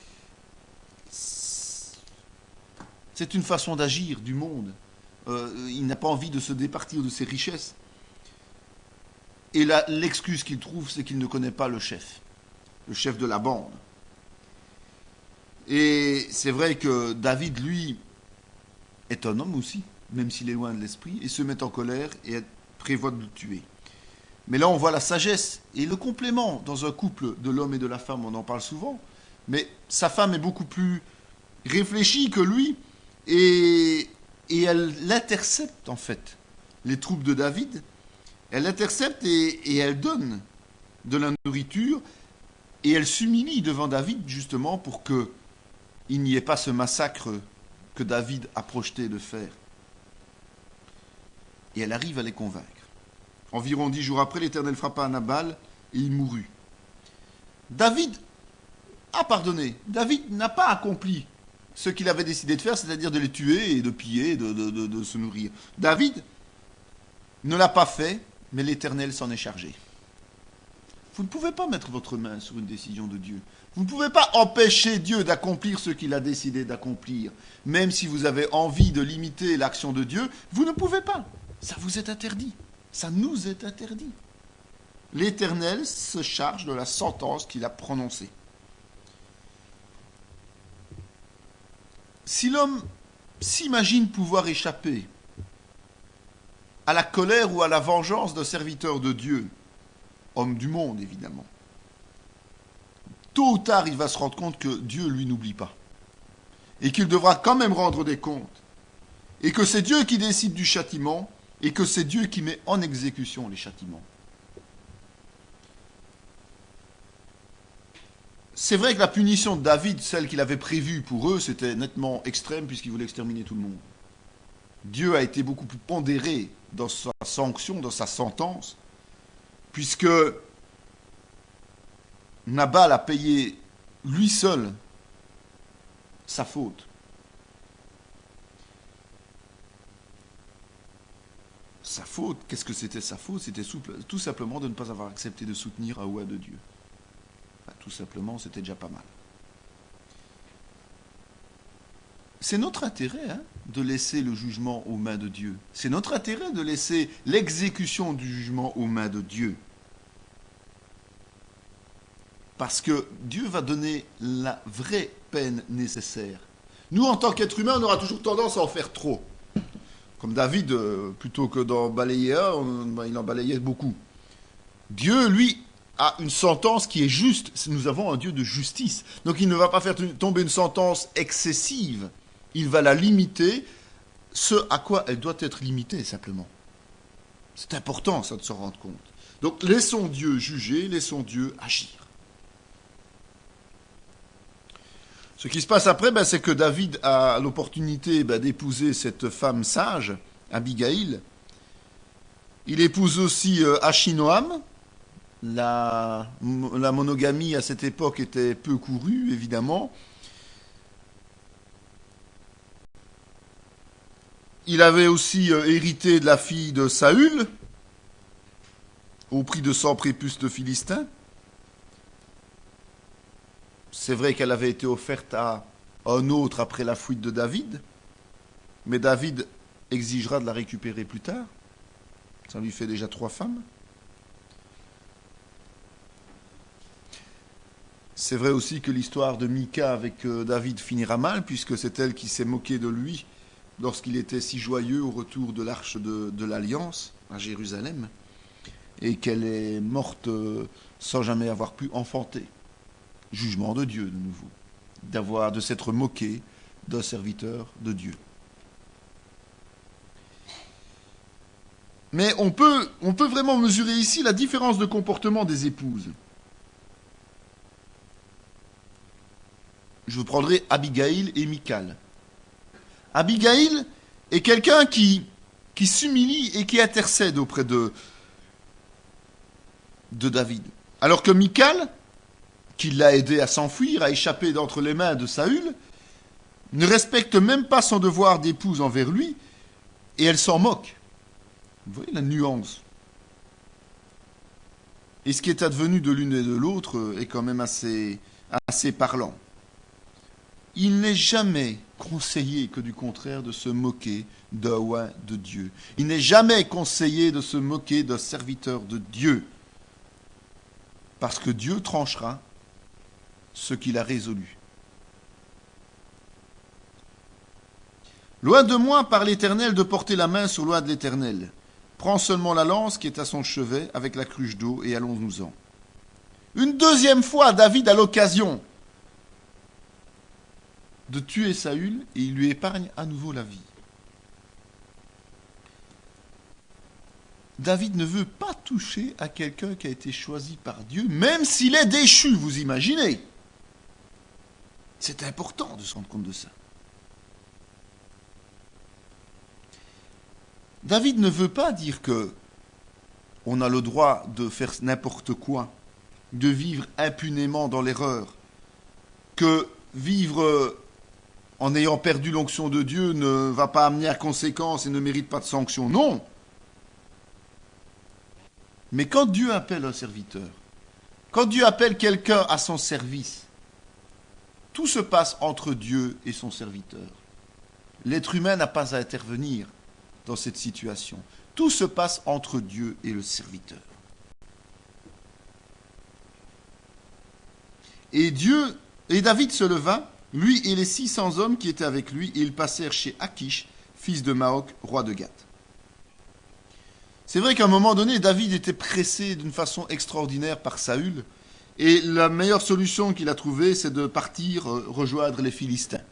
une façon d'agir du monde. Il n'a pas envie de se départir de ses richesses. Et l'excuse qu'il trouve, c'est qu'il ne connaît pas le chef de la bande. Et c'est vrai que David, lui, est un homme aussi, même s'il est loin de l'esprit, et se met en colère et prévoit de le tuer. Mais là, on voit la sagesse et le complément dans un couple de l'homme et de la femme, on en parle souvent, mais sa femme est beaucoup plus réfléchie que lui, et elle intercepte, en fait, les troupes de David. Elle intercepte et elle donne de la nourriture, et elle s'humilie devant David, justement, pour qu'il n'y ait pas ce massacre que David a projeté de faire. Et elle arrive à les convaincre. Environ 10 jours après, l'Éternel frappa Nabal et il mourut. David a pardonné. David n'a pas accompli ce qu'il avait décidé de faire, c'est-à-dire de les tuer et de piller, de se nourrir. David ne l'a pas fait, mais l'Éternel s'en est chargé. Vous ne pouvez pas mettre votre main sur une décision de Dieu. Vous ne pouvez pas empêcher Dieu d'accomplir ce qu'il a décidé d'accomplir. Même si vous avez envie de limiter l'action de Dieu, vous ne pouvez pas. Ça vous est interdit. Ça nous est interdit. L'Éternel se charge de la sentence qu'il a prononcée. Si l'homme s'imagine pouvoir échapper à la colère ou à la vengeance d'un serviteur de Dieu, homme du monde évidemment, tôt ou tard il va se rendre compte que Dieu lui n'oublie pas et qu'il devra quand même rendre des comptes et que c'est Dieu qui décide du châtiment et que c'est Dieu qui met en exécution les châtiments. C'est vrai que la punition de David, celle qu'il avait prévue pour eux, c'était nettement extrême puisqu'il voulait exterminer tout le monde. Dieu a été beaucoup plus pondéré dans sa sanction, dans sa sentence, puisque Nabal a payé lui seul sa faute. Sa faute, qu'est-ce que c'était sa faute? C'était tout simplement de ne pas avoir accepté de soutenir un oie de Dieu. Enfin, tout simplement, c'était déjà pas mal. C'est notre intérêt de laisser le jugement aux mains de Dieu. C'est notre intérêt de laisser l'exécution du jugement aux mains de Dieu. Parce que Dieu va donner la vraie peine nécessaire. Nous, en tant qu'êtres humains, on aura toujours tendance à en faire trop. Comme David, plutôt que d'en balayer un, il en balayait beaucoup. Dieu, lui, a une sentence qui est juste. Nous avons un Dieu de justice. Donc il ne va pas faire tomber une sentence excessive. Il va la limiter, ce à quoi elle doit être limitée, simplement. C'est important, ça, de s'en rendre compte. Donc laissons Dieu juger, laissons Dieu agir. Ce qui se passe après, c'est que David a l'opportunité d'épouser cette femme sage, Abigail. Il épouse aussi Achinoam. La monogamie à cette époque était peu courue, évidemment. Il avait aussi hérité de la fille de Saül, au prix de 100 prépuces de Philistins. C'est vrai qu'elle avait été offerte à un autre après la fuite de David, mais David exigera de la récupérer plus tard. Ça lui fait déjà 3 femmes. C'est vrai aussi que l'histoire de Mika avec David finira mal, puisque c'est elle qui s'est moquée de lui lorsqu'il était si joyeux au retour de l'arche de l'Alliance à Jérusalem, et qu'elle est morte sans jamais avoir pu enfanter. Jugement de Dieu, de nouveau, de s'être moqué d'un serviteur de Dieu. Mais on peut vraiment mesurer ici la différence de comportement des épouses. Je prendrai Abigail et Michal. Abigail est quelqu'un qui s'humilie et qui intercède auprès de David. Alors que Michal, qui l'a aidé à s'enfuir, à échapper d'entre les mains de Saül, ne respecte même pas son devoir d'épouse envers lui, et elle s'en moque. Vous voyez la nuance. Et ce qui est advenu de l'une et de l'autre est quand même assez parlant. Il n'est jamais conseillé que du contraire de se moquer d'un oint de Dieu. Il n'est jamais conseillé de se moquer d'un serviteur de Dieu. Parce que Dieu tranchera ce qu'il a résolu. Loin de moi, par l'Éternel, de porter la main sur l'oint de l'Éternel. Prends seulement la lance qui est à son chevet avec la cruche d'eau et allons-nous-en. Une deuxième fois, David a l'occasion de tuer Saül et il lui épargne à nouveau la vie. David ne veut pas toucher à quelqu'un qui a été choisi par Dieu, même s'il est déchu, vous imaginez. C'est important de se rendre compte de ça. David ne veut pas dire que on a le droit de faire n'importe quoi, de vivre impunément dans l'erreur, que vivre en ayant perdu l'onction de Dieu ne va pas amener à conséquence et ne mérite pas de sanction. Non. Mais quand Dieu appelle un serviteur, quand Dieu appelle quelqu'un à son service, tout se passe entre Dieu et son serviteur. L'être humain n'a pas à intervenir dans cette situation. Tout se passe entre Dieu et le serviteur. Et David se leva, lui et les 600 hommes qui étaient avec lui, et ils passèrent chez Akish, fils de Maoc, roi de Gath. C'est vrai qu'à un moment donné, David était pressé d'une façon extraordinaire par Saül, et la meilleure solution qu'il a trouvée, c'est de partir rejoindre les Philistins.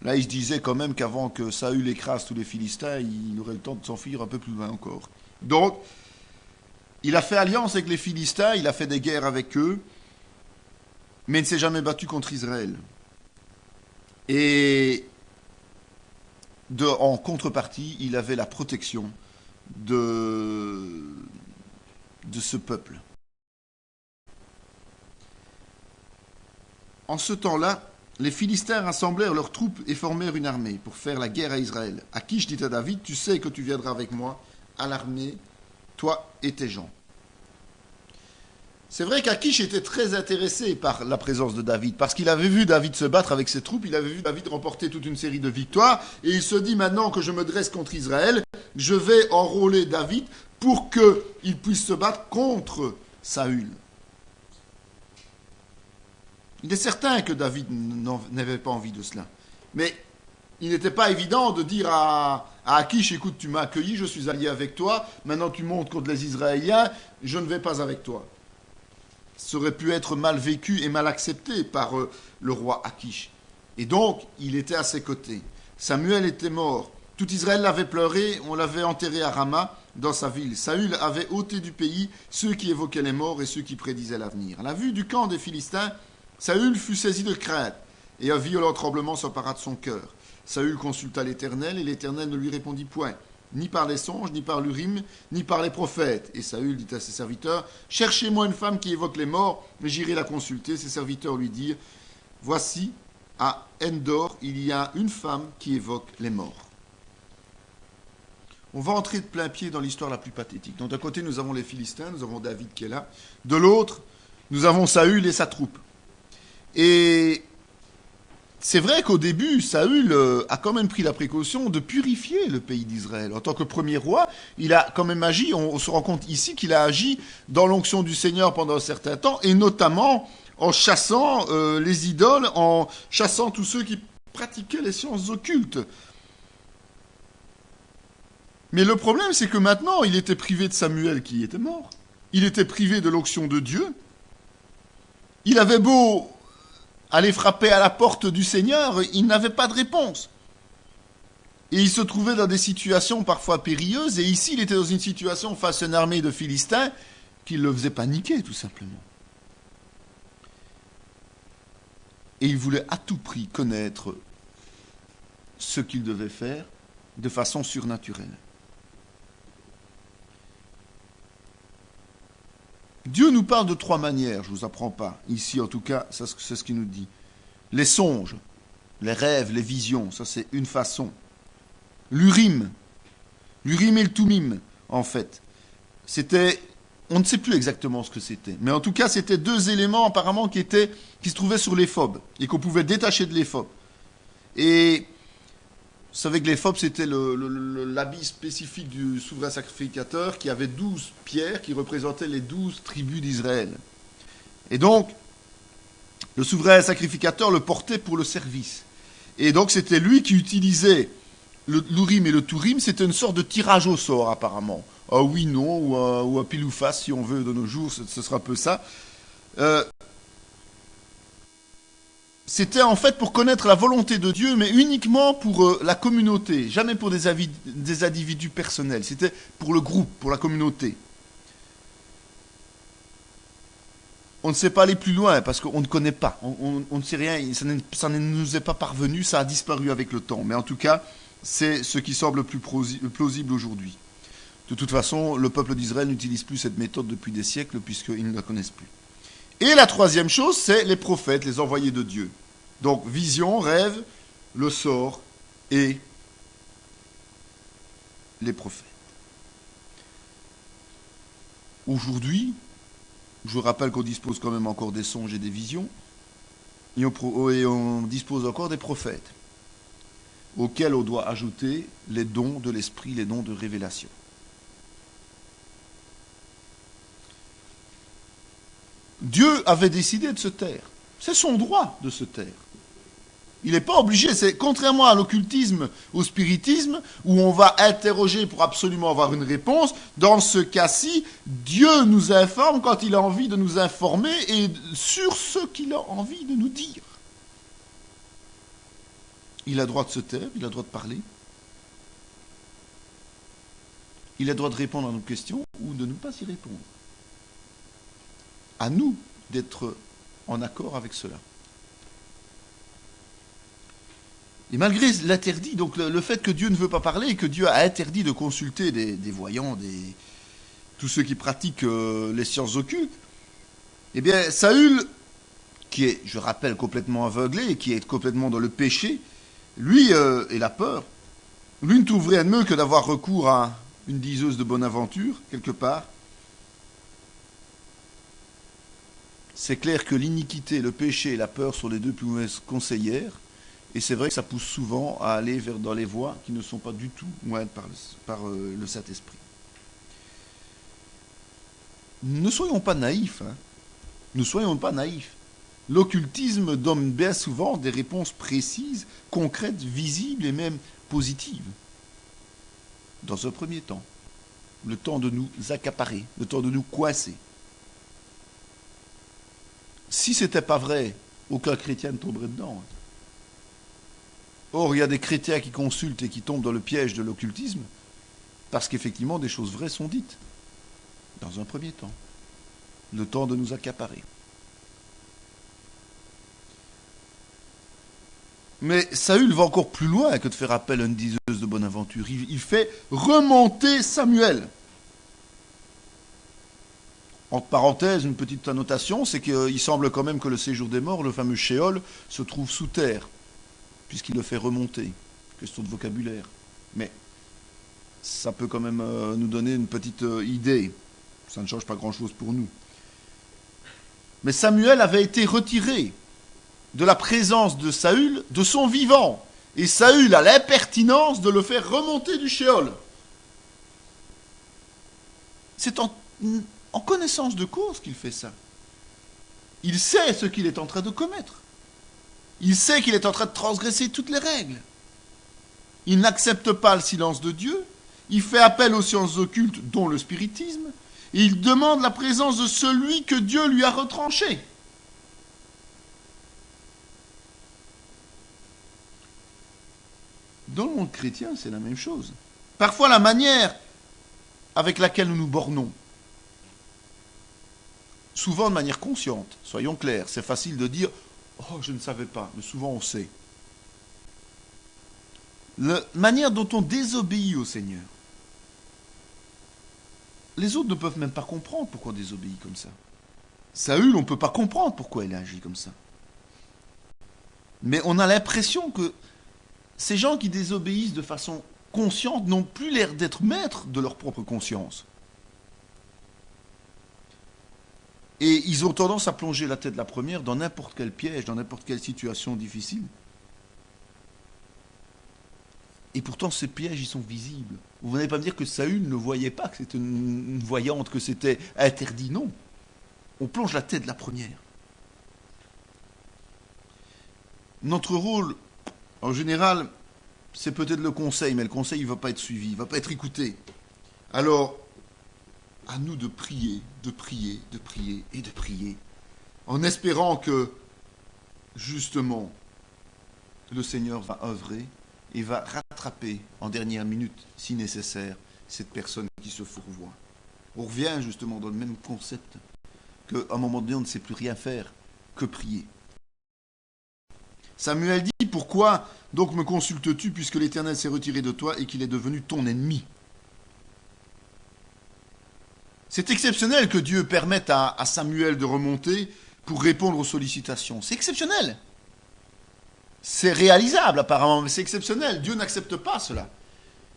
Là, il se disait quand même qu'avant que Saül écrase tous les Philistins, il aurait le temps de s'enfuir un peu plus loin encore. Donc, il a fait alliance avec les Philistins, il a fait des guerres avec eux, mais il ne s'est jamais battu contre Israël. Et en contrepartie, il avait la protection de ce peuple. En ce temps-là, les Philistins rassemblèrent leurs troupes et formèrent une armée pour faire la guerre à Israël. Akish dit à David, tu sais que tu viendras avec moi à l'armée, toi et tes gens. C'est vrai qu'Akish était très intéressé par la présence de David, parce qu'il avait vu David se battre avec ses troupes, il avait vu David remporter toute une série de victoires, et il se dit maintenant que je me dresse contre Israël, je vais enrôler David pour qu'il puisse se battre contre Saül. Il est certain que David n'avait pas envie de cela. Mais il n'était pas évident de dire à Akish, écoute, tu m'as accueilli, je suis allié avec toi, maintenant tu montes contre les Israéliens, je ne vais pas avec toi. Ça aurait pu être mal vécu et mal accepté par le roi Akish. Et donc, il était à ses côtés. Samuel était mort. Tout Israël l'avait pleuré, on l'avait enterré à Rama, dans sa ville. Saül avait ôté du pays ceux qui évoquaient les morts et ceux qui prédisaient l'avenir. À la vue du camp des Philistins, Saül fut saisi de crainte, et un violent tremblement s'empara de son cœur. Saül consulta l'Éternel, et l'Éternel ne lui répondit point, ni par les songes, ni par l'Urim, ni par les prophètes. Et Saül dit à ses serviteurs, « Cherchez-moi une femme qui évoque les morts, et j'irai la consulter. » Ses serviteurs lui dirent, « Voici, à Endor, il y a une femme qui évoque les morts. » On va entrer de plein pied dans l'histoire la plus pathétique. Donc d'un côté, nous avons les Philistins, nous avons David qui est là. De l'autre, nous avons Saül et sa troupe. Et c'est vrai qu'au début, Saül a quand même pris la précaution de purifier le pays d'Israël. En tant que premier roi, il a quand même agi, on se rend compte ici qu'il a agi dans l'onction du Seigneur pendant un certain temps, et notamment en chassant les idoles, en chassant tous ceux qui pratiquaient les sciences occultes. Mais le problème, c'est que maintenant, il était privé de Samuel qui était mort. Il était privé de l'onction de Dieu. Il avait beau aller frapper à la porte du Seigneur, il n'avait pas de réponse. Et il se trouvait dans des situations parfois périlleuses, et ici, il était dans une situation face à une armée de Philistins qui le faisait paniquer, tout simplement. Et il voulait à tout prix connaître ce qu'il devait faire de façon surnaturelle. Dieu nous parle de 3 manières, je ne vous apprends pas. Ici, en tout cas, c'est ce qu'il nous dit. Les songes, les rêves, les visions, ça c'est une façon. L'Urim et le Tumim, en fait. C'était, on ne sait plus exactement ce que c'était, mais en tout cas, c'était 2 éléments apparemment qui se trouvaient sur l'éphod et qu'on pouvait détacher de l'éphod. Et vous savez que l'éphod, c'était l'habit spécifique du souverain sacrificateur qui avait 12 pierres qui représentaient les 12 tribus d'Israël. Et donc, le souverain sacrificateur le portait pour le service. Et donc, c'était lui qui utilisait l'Urim et le Turim. C'était une sorte de tirage au sort, apparemment. Ah oui, non, ou un pile ou face, si on veut, de nos jours, ce sera un peu ça. C'était en fait pour connaître la volonté de Dieu, mais uniquement pour la communauté, jamais pour des individus personnels. C'était pour le groupe, pour la communauté. On ne sait pas aller plus loin parce qu'on ne connaît pas, on ne sait rien, ça ne nous est pas parvenu, ça a disparu avec le temps. Mais en tout cas, c'est ce qui semble le plus plausible aujourd'hui. De toute façon, le peuple d'Israël n'utilise plus cette méthode depuis des siècles puisqu'ils ne la connaissent plus. Et la 3e chose, c'est les prophètes, les envoyés de Dieu. Donc, vision, rêve, le sort et les prophètes. Aujourd'hui, je rappelle qu'on dispose quand même encore des songes et des visions, et on dispose encore des prophètes, auxquels on doit ajouter les dons de l'esprit, les dons de révélation. Dieu avait décidé de se taire. C'est son droit de se taire. Il n'est pas obligé, c'est contrairement à l'occultisme, au spiritisme, où on va interroger pour absolument avoir une réponse. Dans ce cas-ci, Dieu nous informe quand il a envie de nous informer et sur ce qu'il a envie de nous dire. Il a le droit de se taire, il a le droit de parler. Il a le droit de répondre à nos questions ou de ne pas y répondre. À nous d'être en accord avec cela. Et malgré l'interdit, donc le fait que Dieu ne veut pas parler et que Dieu a interdit de consulter des voyants, tous ceux qui pratiquent les sciences occultes, eh bien Saül, qui est, je rappelle, complètement aveuglé et qui est complètement dans le péché, lui et la peur, lui ne trouve rien de mieux que d'avoir recours à une diseuse de bonne aventure, quelque part. C'est clair que l'iniquité, le péché et la peur sont les 2 plus mauvaises conseillères. Et c'est vrai que ça pousse souvent à aller dans les voies qui ne sont pas du tout moyennes par le Saint-Esprit. Ne soyons pas naïfs. Ne soyons pas naïfs. L'occultisme donne bien souvent des réponses précises, concrètes, visibles et même positives. Dans un premier temps. Le temps de nous accaparer, le temps de nous coincer. Si ce n'était pas vrai, aucun chrétien ne tomberait dedans. Or, il y a des chrétiens qui consultent et qui tombent dans le piège de l'occultisme parce qu'effectivement, des choses vraies sont dites. Dans un premier temps. Le temps de nous accaparer. Mais Saül va encore plus loin que de faire appel à une diseuse de bonne aventure. Il fait remonter Samuel. Entre parenthèses, une petite annotation, c'est qu'il semble quand même que le séjour des morts, le fameux Sheol, se trouve sous terre, puisqu'il le fait remonter. Question de vocabulaire. Mais ça peut quand même nous donner une petite idée. Ça ne change pas grand-chose pour nous. Mais Samuel avait été retiré de la présence de Saül de son vivant. Et Saül a l'impertinence de le faire remonter du Sheol. C'est en connaissance de cause qu'il fait ça. Il sait ce qu'il est en train de commettre. Il sait qu'il est en train de transgresser toutes les règles. Il n'accepte pas le silence de Dieu. Il fait appel aux sciences occultes, dont le spiritisme. Et il demande la présence de celui que Dieu lui a retranché. Dans le monde chrétien, c'est la même chose. Parfois, la manière avec laquelle nous nous bornons, souvent de manière consciente, soyons clairs, c'est facile de dire « Oh, je ne savais pas », mais souvent on sait. La manière dont on désobéit au Seigneur, les autres ne peuvent même pas comprendre pourquoi on désobéit comme ça. Saül, on ne peut pas comprendre pourquoi il a agi comme ça. Mais on a l'impression que ces gens qui désobéissent de façon consciente n'ont plus l'air d'être maîtres de leur propre conscience. Et ils ont tendance à plonger la tête la première dans n'importe quel piège, dans n'importe quelle situation difficile. Et pourtant, ces pièges, ils sont visibles. Vous n'allez pas me dire que Saül ne voyait pas, que c'était une voyante, que c'était interdit. Non. On plonge la tête la première. Notre rôle, en général, c'est peut-être le conseil, mais le conseil, il ne va pas être suivi, il ne va pas être écouté. Alors, à nous de prier, de prier, de prier et de prier, en espérant que, justement, le Seigneur va œuvrer et va rattraper en dernière minute, si nécessaire, cette personne qui se fourvoie. On revient justement dans le même concept qu'à un moment donné, on ne sait plus rien faire que prier. Samuel dit, pourquoi donc me consultes-tu puisque l'Éternel s'est retiré de toi et qu'il est devenu ton ennemi? C'est exceptionnel que Dieu permette à Samuel de remonter pour répondre aux sollicitations. C'est exceptionnel. C'est réalisable apparemment, mais c'est exceptionnel. Dieu n'accepte pas cela.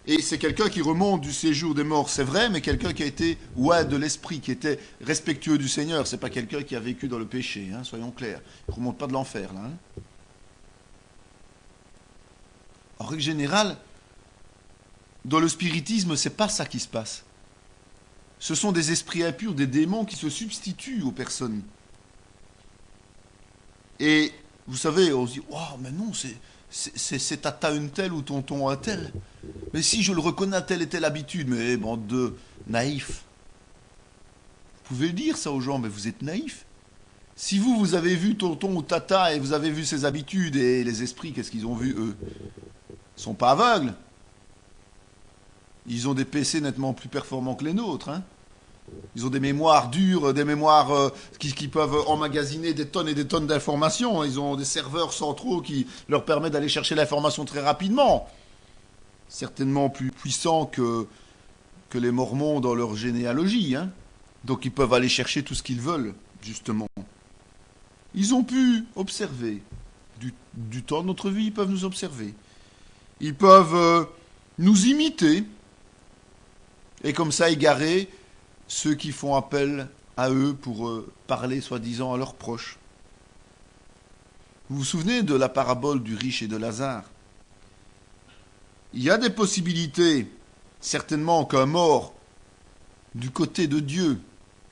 Et c'est quelqu'un qui remonte du séjour des morts, c'est vrai, mais quelqu'un qui a été de l'esprit, qui était respectueux du Seigneur. C'est pas quelqu'un qui a vécu dans le péché, hein, soyons clairs. Il ne remonte pas de l'enfer, là. Hein. En règle générale, dans le spiritisme, c'est pas ça qui se passe. Ce sont des esprits impurs, des démons qui se substituent aux personnes. Et vous savez, on se dit, oh, mais non, c'est tata une telle ou tonton un tel. Mais si je le reconnais à telle et telle habitude, mais bande de naïfs. Vous pouvez le dire ça aux gens, mais vous êtes naïfs. Si vous avez vu tonton ou tata et vous avez vu ses habitudes et les esprits, qu'est-ce qu'ils ont vu eux? Ils ne sont pas aveugles. Ils ont des PC nettement plus performants que les nôtres. Hein. Ils ont des mémoires dures, des mémoires qui peuvent emmagasiner des tonnes et des tonnes d'informations. Ils ont des serveurs centraux qui leur permettent d'aller chercher l'information très rapidement. Certainement plus puissants que les Mormons dans leur généalogie. Hein. Donc ils peuvent aller chercher tout ce qu'ils veulent, justement. Ils ont pu observer. Du temps de notre vie, ils peuvent nous observer. Ils peuvent nous imiter. Et comme ça, égarer ceux qui font appel à eux pour parler, soi-disant, à leurs proches. Vous vous souvenez de la parabole du riche et de Lazare? Il y a des possibilités, certainement, qu'un mort, du côté de Dieu,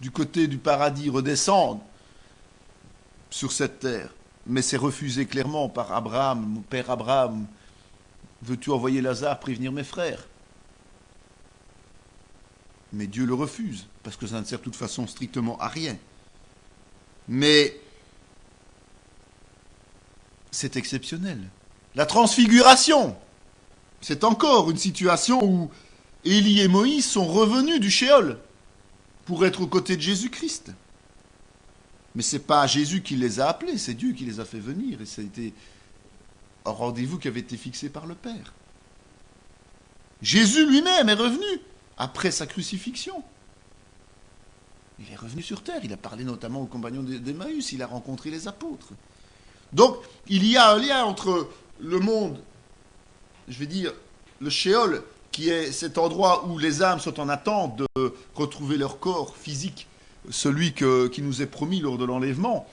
du côté du paradis, redescende sur cette terre. Mais c'est refusé clairement par Abraham, mon père Abraham. Veux-tu envoyer Lazare prévenir mes frères? Mais Dieu le refuse, parce que ça ne sert de toute façon strictement à rien. Mais c'est exceptionnel. La transfiguration, c'est encore une situation où Élie et Moïse sont revenus du Shéol pour être aux côtés de Jésus-Christ. Mais ce n'est pas Jésus qui les a appelés, c'est Dieu qui les a fait venir. Et ça a été un rendez-vous qui avait été fixé par le Père. Jésus lui-même est revenu après sa crucifixion. Il est revenu sur terre, il a parlé notamment aux compagnons d'Emmaüs, il a rencontré les apôtres. Donc, il y a un lien entre le monde, je vais dire, le Shéol, qui est cet endroit où les âmes sont en attente de retrouver leur corps physique, celui qui nous est promis lors de l'enlèvement,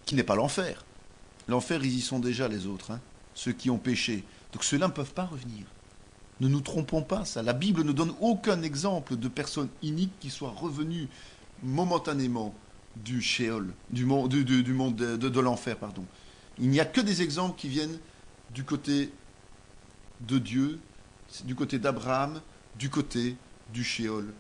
qui n'est pas l'enfer. L'enfer, ils y sont déjà, les autres, hein, ceux qui ont péché. Donc ceux-là ne peuvent pas revenir. Ne nous trompons pas, ça. La Bible ne donne aucun exemple de personne inique qui soit revenue momentanément du Sheol, du monde, du monde de l'enfer, pardon. Il n'y a que des exemples qui viennent du côté de Dieu, du côté d'Abraham, du côté du Sheol,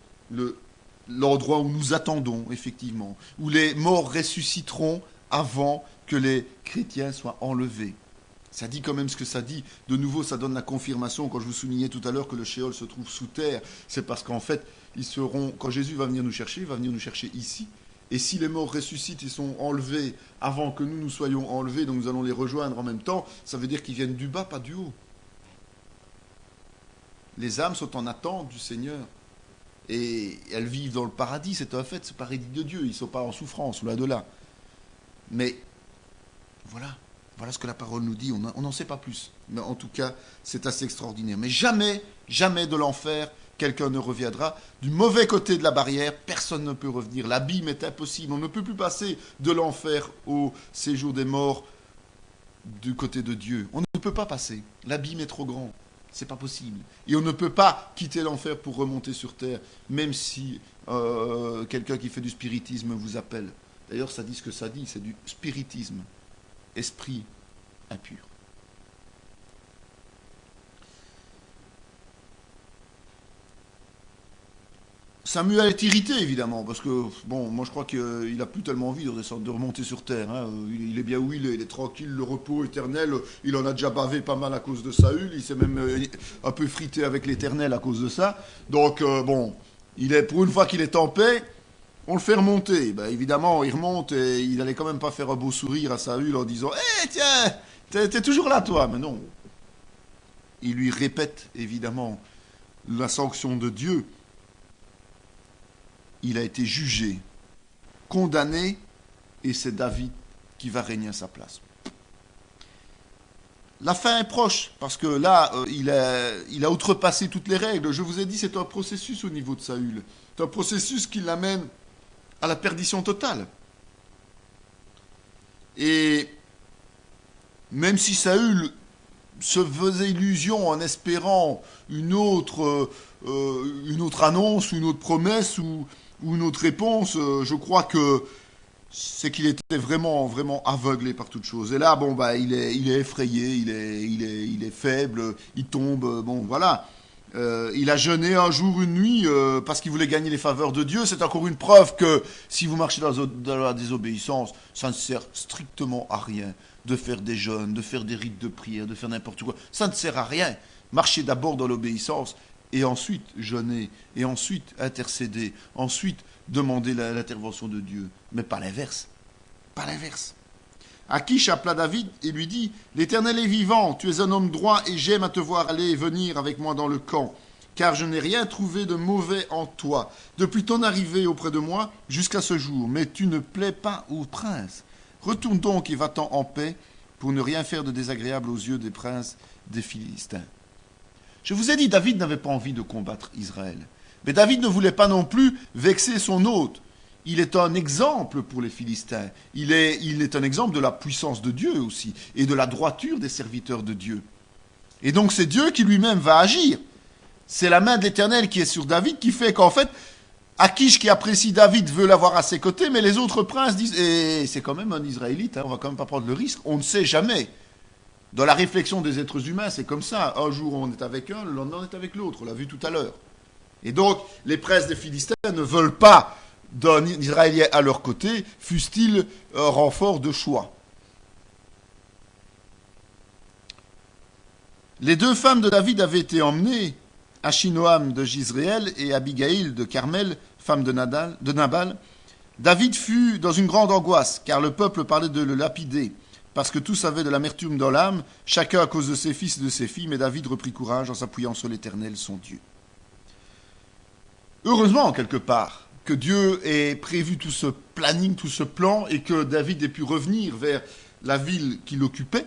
l'endroit où nous attendons, effectivement, où les morts ressusciteront avant que les chrétiens soient enlevés. Ça dit quand même ce que ça dit. De nouveau, ça donne la confirmation, quand je vous soulignais tout à l'heure que le Sheol se trouve sous terre, c'est parce qu'en fait, quand Jésus va venir nous chercher, il va venir nous chercher ici. Et si les morts ressuscitent, ils sont enlevés avant que nous soyons enlevés, donc nous allons les rejoindre en même temps, ça veut dire qu'ils viennent du bas, pas du haut. Les âmes sont en attente du Seigneur. Et elles vivent dans le paradis, c'est un fait, c'est le paradis de Dieu, ils ne sont pas en souffrance, loin de là. Mais voilà ce que la parole nous dit, on n'en sait pas plus. Mais en tout cas, c'est assez extraordinaire. Mais jamais, jamais de l'enfer, quelqu'un ne reviendra. Du mauvais côté de la barrière, personne ne peut revenir. L'abîme est impossible. On ne peut plus passer de l'enfer au séjour des morts du côté de Dieu. On ne peut pas passer. L'abîme est trop grand. C'est pas possible. Et on ne peut pas quitter l'enfer pour remonter sur terre, même si quelqu'un qui fait du spiritisme vous appelle. D'ailleurs, ça dit ce que ça dit, c'est du spiritisme. Esprit impur. Samuel est irrité, évidemment, parce que, bon, moi je crois qu'il n'a plus tellement envie de remonter sur terre. Hein. Il est bien où il est tranquille, le repos éternel. Il en a déjà bavé pas mal à cause de Saül. Il s'est même un peu frité avec l'éternel à cause de ça. Donc, bon, pour une fois qu'il est en paix, on le fait remonter. Ben, évidemment, il remonte et il allait quand même pas faire un beau sourire à Saül en disant « tiens, t'es toujours là, toi !» Mais non. Il lui répète, évidemment, la sanction de Dieu. Il a été jugé, condamné, et c'est David qui va régner à sa place. La fin est proche, parce que là, il a outrepassé toutes les règles. Je vous ai dit, c'est un processus au niveau de Saül. C'est un processus qui l'amène à la perdition totale. Et même si Saül se faisait illusion en espérant une autre annonce, une autre promesse ou une autre réponse, je crois que c'est qu'il était vraiment, vraiment aveuglé par toute chose. Et là, bon, bah, il est effrayé, il est faible, il tombe, bon, voilà. Il a jeûné un jour, une nuit, parce qu'il voulait gagner les faveurs de Dieu. C'est encore une preuve que si vous marchez dans la désobéissance, ça ne sert strictement à rien de faire des jeûnes, de faire des rites de prière, de faire n'importe quoi. Ça ne sert à rien. Marchez d'abord dans l'obéissance, et ensuite jeûner, et ensuite intercéder, ensuite demander l'intervention de Dieu. Mais pas l'inverse. Pas l'inverse. Akish appela David et lui dit « L'Éternel est vivant, tu es un homme droit et j'aime à te voir aller et venir avec moi dans le camp, car je n'ai rien trouvé de mauvais en toi, depuis ton arrivée auprès de moi jusqu'à ce jour, mais tu ne plais pas au prince. Retourne donc et va-t'en en paix pour ne rien faire de désagréable aux yeux des princes des Philistins. » Je vous ai dit, David n'avait pas envie de combattre Israël. Mais David ne voulait pas non plus vexer son hôte. Il est un exemple pour les Philistins. Il est un exemple de la puissance de Dieu aussi, et de la droiture des serviteurs de Dieu. Et donc c'est Dieu qui lui-même va agir. C'est la main de l'Éternel qui est sur David qui fait qu'en fait, Akish qui apprécie David veut l'avoir à ses côtés, mais les autres princes disent « Eh, c'est quand même un Israélite, hein, on va quand même pas prendre le risque, on ne sait jamais. » Dans la réflexion des êtres humains, c'est comme ça. Un jour on est avec un, le lendemain on est avec l'autre, on l'a vu tout à l'heure. Et donc, les princes des Philistins ne veulent pas d'un Israélien à leur côté, fût-il un renfort de choix. Les deux femmes de David avaient été emmenées, Achinoam de Jizréel et Abigail de Carmel, femme de Nabal. David fut dans une grande angoisse, car le peuple parlait de le lapider, parce que tous avaient de l'amertume dans l'âme, chacun à cause de ses fils et de ses filles, mais David reprit courage en s'appuyant sur l'Éternel, son Dieu. Heureusement, quelque part, que Dieu ait prévu tout ce planning, tout ce plan, et que David ait pu revenir vers la ville qu'il occupait,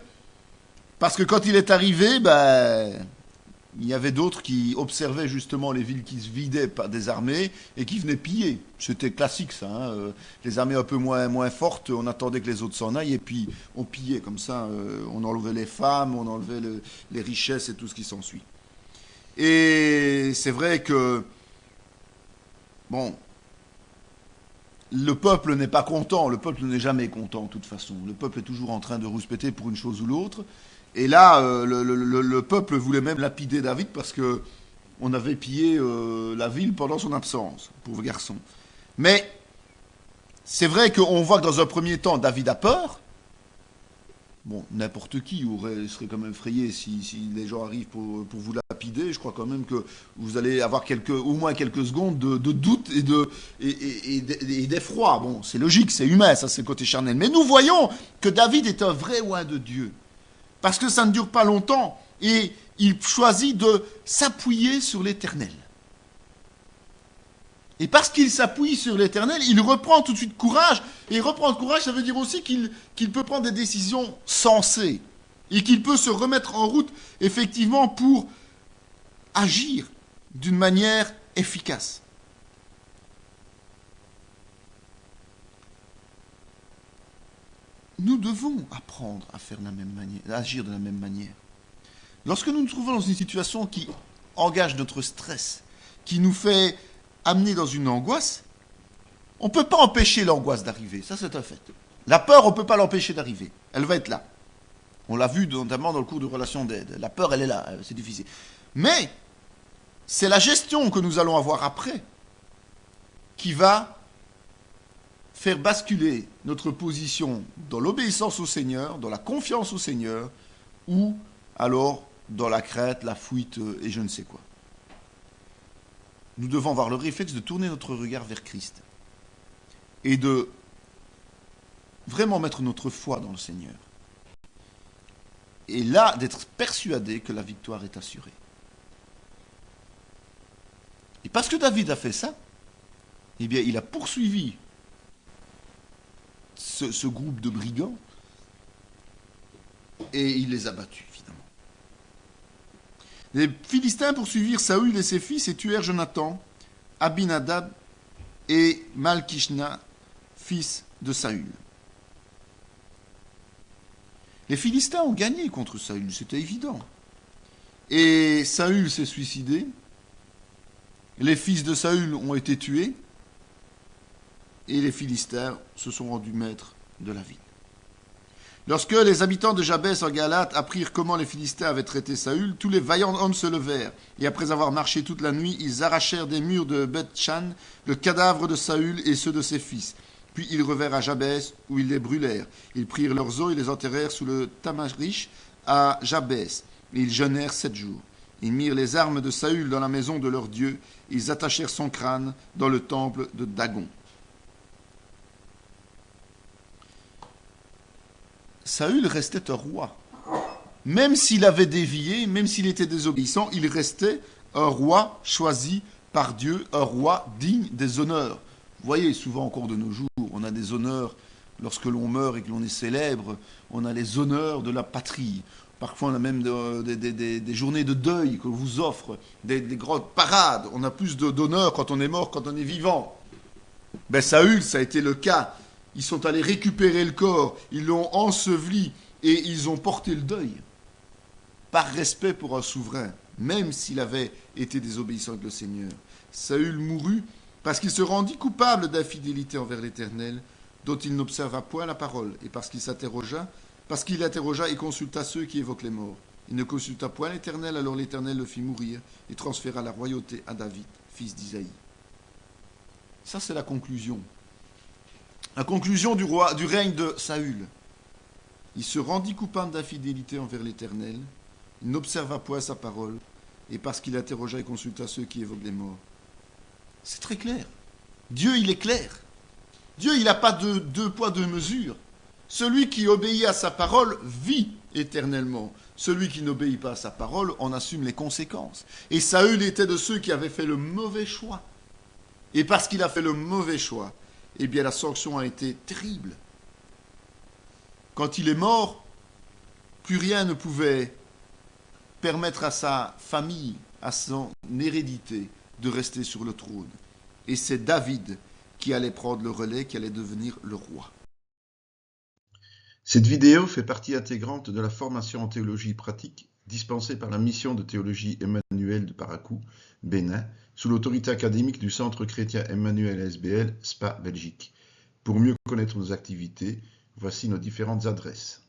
parce que quand il est arrivé, il y avait d'autres qui observaient justement les villes qui se vidaient par des armées et qui venaient piller. C'était classique ça, hein. Les armées un peu moins fortes, on attendait que les autres s'en aillent et puis on pillait comme ça, on enlevait les femmes, on enlevait les richesses et tout ce qui s'ensuit. Et c'est vrai que, bon, le peuple n'est pas content, le peuple n'est jamais content de toute façon. Le peuple est toujours en train de rouspéter pour une chose ou l'autre. Et là, le peuple voulait même lapider David parce que on avait pillé la ville pendant son absence, pauvre garçon. Mais c'est vrai qu'on voit que dans un premier temps, David a peur. Bon, n'importe qui serait quand même effrayé si les gens arrivent pour vous lapider. Je crois quand même que vous allez avoir au moins quelques secondes de doute et d'effroi. Bon, c'est logique, c'est humain, ça c'est le côté charnel. Mais nous voyons que David est un vrai oint de Dieu. Parce que ça ne dure pas longtemps. Et il choisit de s'appuyer sur l'Éternel. Et parce qu'il s'appuie sur l'Éternel, il reprend tout de suite courage. Et reprendre courage, ça veut dire aussi qu'il peut prendre des décisions sensées. Et qu'il peut se remettre en route, effectivement, pour agir d'une manière efficace. Nous devons apprendre à faire de la même manière, à agir de la même manière. Lorsque nous nous trouvons dans une situation qui engage notre stress, qui nous fait amener dans une angoisse, on ne peut pas empêcher l'angoisse d'arriver. Ça, c'est un fait. La peur, on ne peut pas l'empêcher d'arriver. Elle va être là. On l'a vu notamment dans le cours de relations d'aide. La peur, elle est là. C'est difficile. Mais c'est la gestion que nous allons avoir après qui va faire basculer notre position dans l'obéissance au Seigneur, dans la confiance au Seigneur, ou alors dans la crainte, la fuite et je ne sais quoi. Nous devons avoir le réflexe de tourner notre regard vers Christ et de vraiment mettre notre foi dans le Seigneur. Et là, d'être persuadé que la victoire est assurée. Et parce que David a fait ça, eh bien, il a poursuivi ce groupe de brigands et il les a battus, évidemment. Les Philistins poursuivirent Saül et ses fils et tuèrent Jonathan, Abinadab et Malkishna, fils de Saül. Les Philistins ont gagné contre Saül, c'était évident. Et Saül s'est suicidé, les fils de Saül ont été tués, et les Philistins se sont rendus maîtres de la ville. Lorsque les habitants de Jabès en Galate apprirent comment les Philistins avaient traité Saül, tous les vaillants hommes se levèrent, et après avoir marché toute la nuit, ils arrachèrent des murs de Beth-Shan le cadavre de Saül et ceux de ses fils. Puis ils revinrent à Jabès, où ils les brûlèrent. Ils prirent leurs os et les enterrèrent sous le tamarish à Jabès, et ils jeûnèrent 7 jours. Ils mirent les armes de Saül dans la maison de leur Dieu, et ils attachèrent son crâne dans le temple de Dagon. Saül restait un roi. Même s'il avait dévié, même s'il était désobéissant, il restait un roi choisi par Dieu, un roi digne des honneurs. Vous voyez, souvent encore de nos jours, on a des honneurs lorsque l'on meurt et que l'on est célèbre, on a les honneurs de la patrie. Parfois, on a même des journées de deuil qu'on vous offre, des grandes parades. On a plus d'honneur quand on est mort, quand on est vivant. Ben, Saül, ça a été le cas. Ils sont allés récupérer le corps, ils l'ont enseveli et ils ont porté le deuil. Par respect pour un souverain, même s'il avait été désobéissant avec le Seigneur. Saül mourut parce qu'il se rendit coupable d'infidélité envers l'Éternel, dont il n'observa point la parole, et parce qu'il interrogea et consulta ceux qui évoquent les morts. Il ne consulta point l'Éternel, alors l'Éternel le fit mourir et transféra la royauté à David, fils d'Isaïe. Ça, c'est la conclusion. La conclusion du règne de Saül. Il se rendit coupable d'infidélité envers l'Éternel, il n'observa point sa parole, et parce qu'il interrogea et consulta ceux qui évoquent les morts. C'est très clair. Dieu, il est clair. Dieu, il n'a pas de deux poids, deux mesures. Celui qui obéit à sa parole vit éternellement. Celui qui n'obéit pas à sa parole en assume les conséquences. Et Saül était de ceux qui avaient fait le mauvais choix. Et parce qu'il a fait le mauvais choix, eh bien la sanction a été terrible. Quand il est mort, plus rien ne pouvait permettre à sa famille, à son hérédité, de rester sur le trône. Et c'est David qui allait prendre le relais, qui allait devenir le roi. Cette vidéo fait partie intégrante de la formation en théologie pratique dispensée par la mission de théologie Emmanuel de Parakou, Bénin, sous l'autorité académique du Centre chrétien Emmanuel SBL, Spa, Belgique. Pour mieux connaître nos activités, voici nos différentes adresses.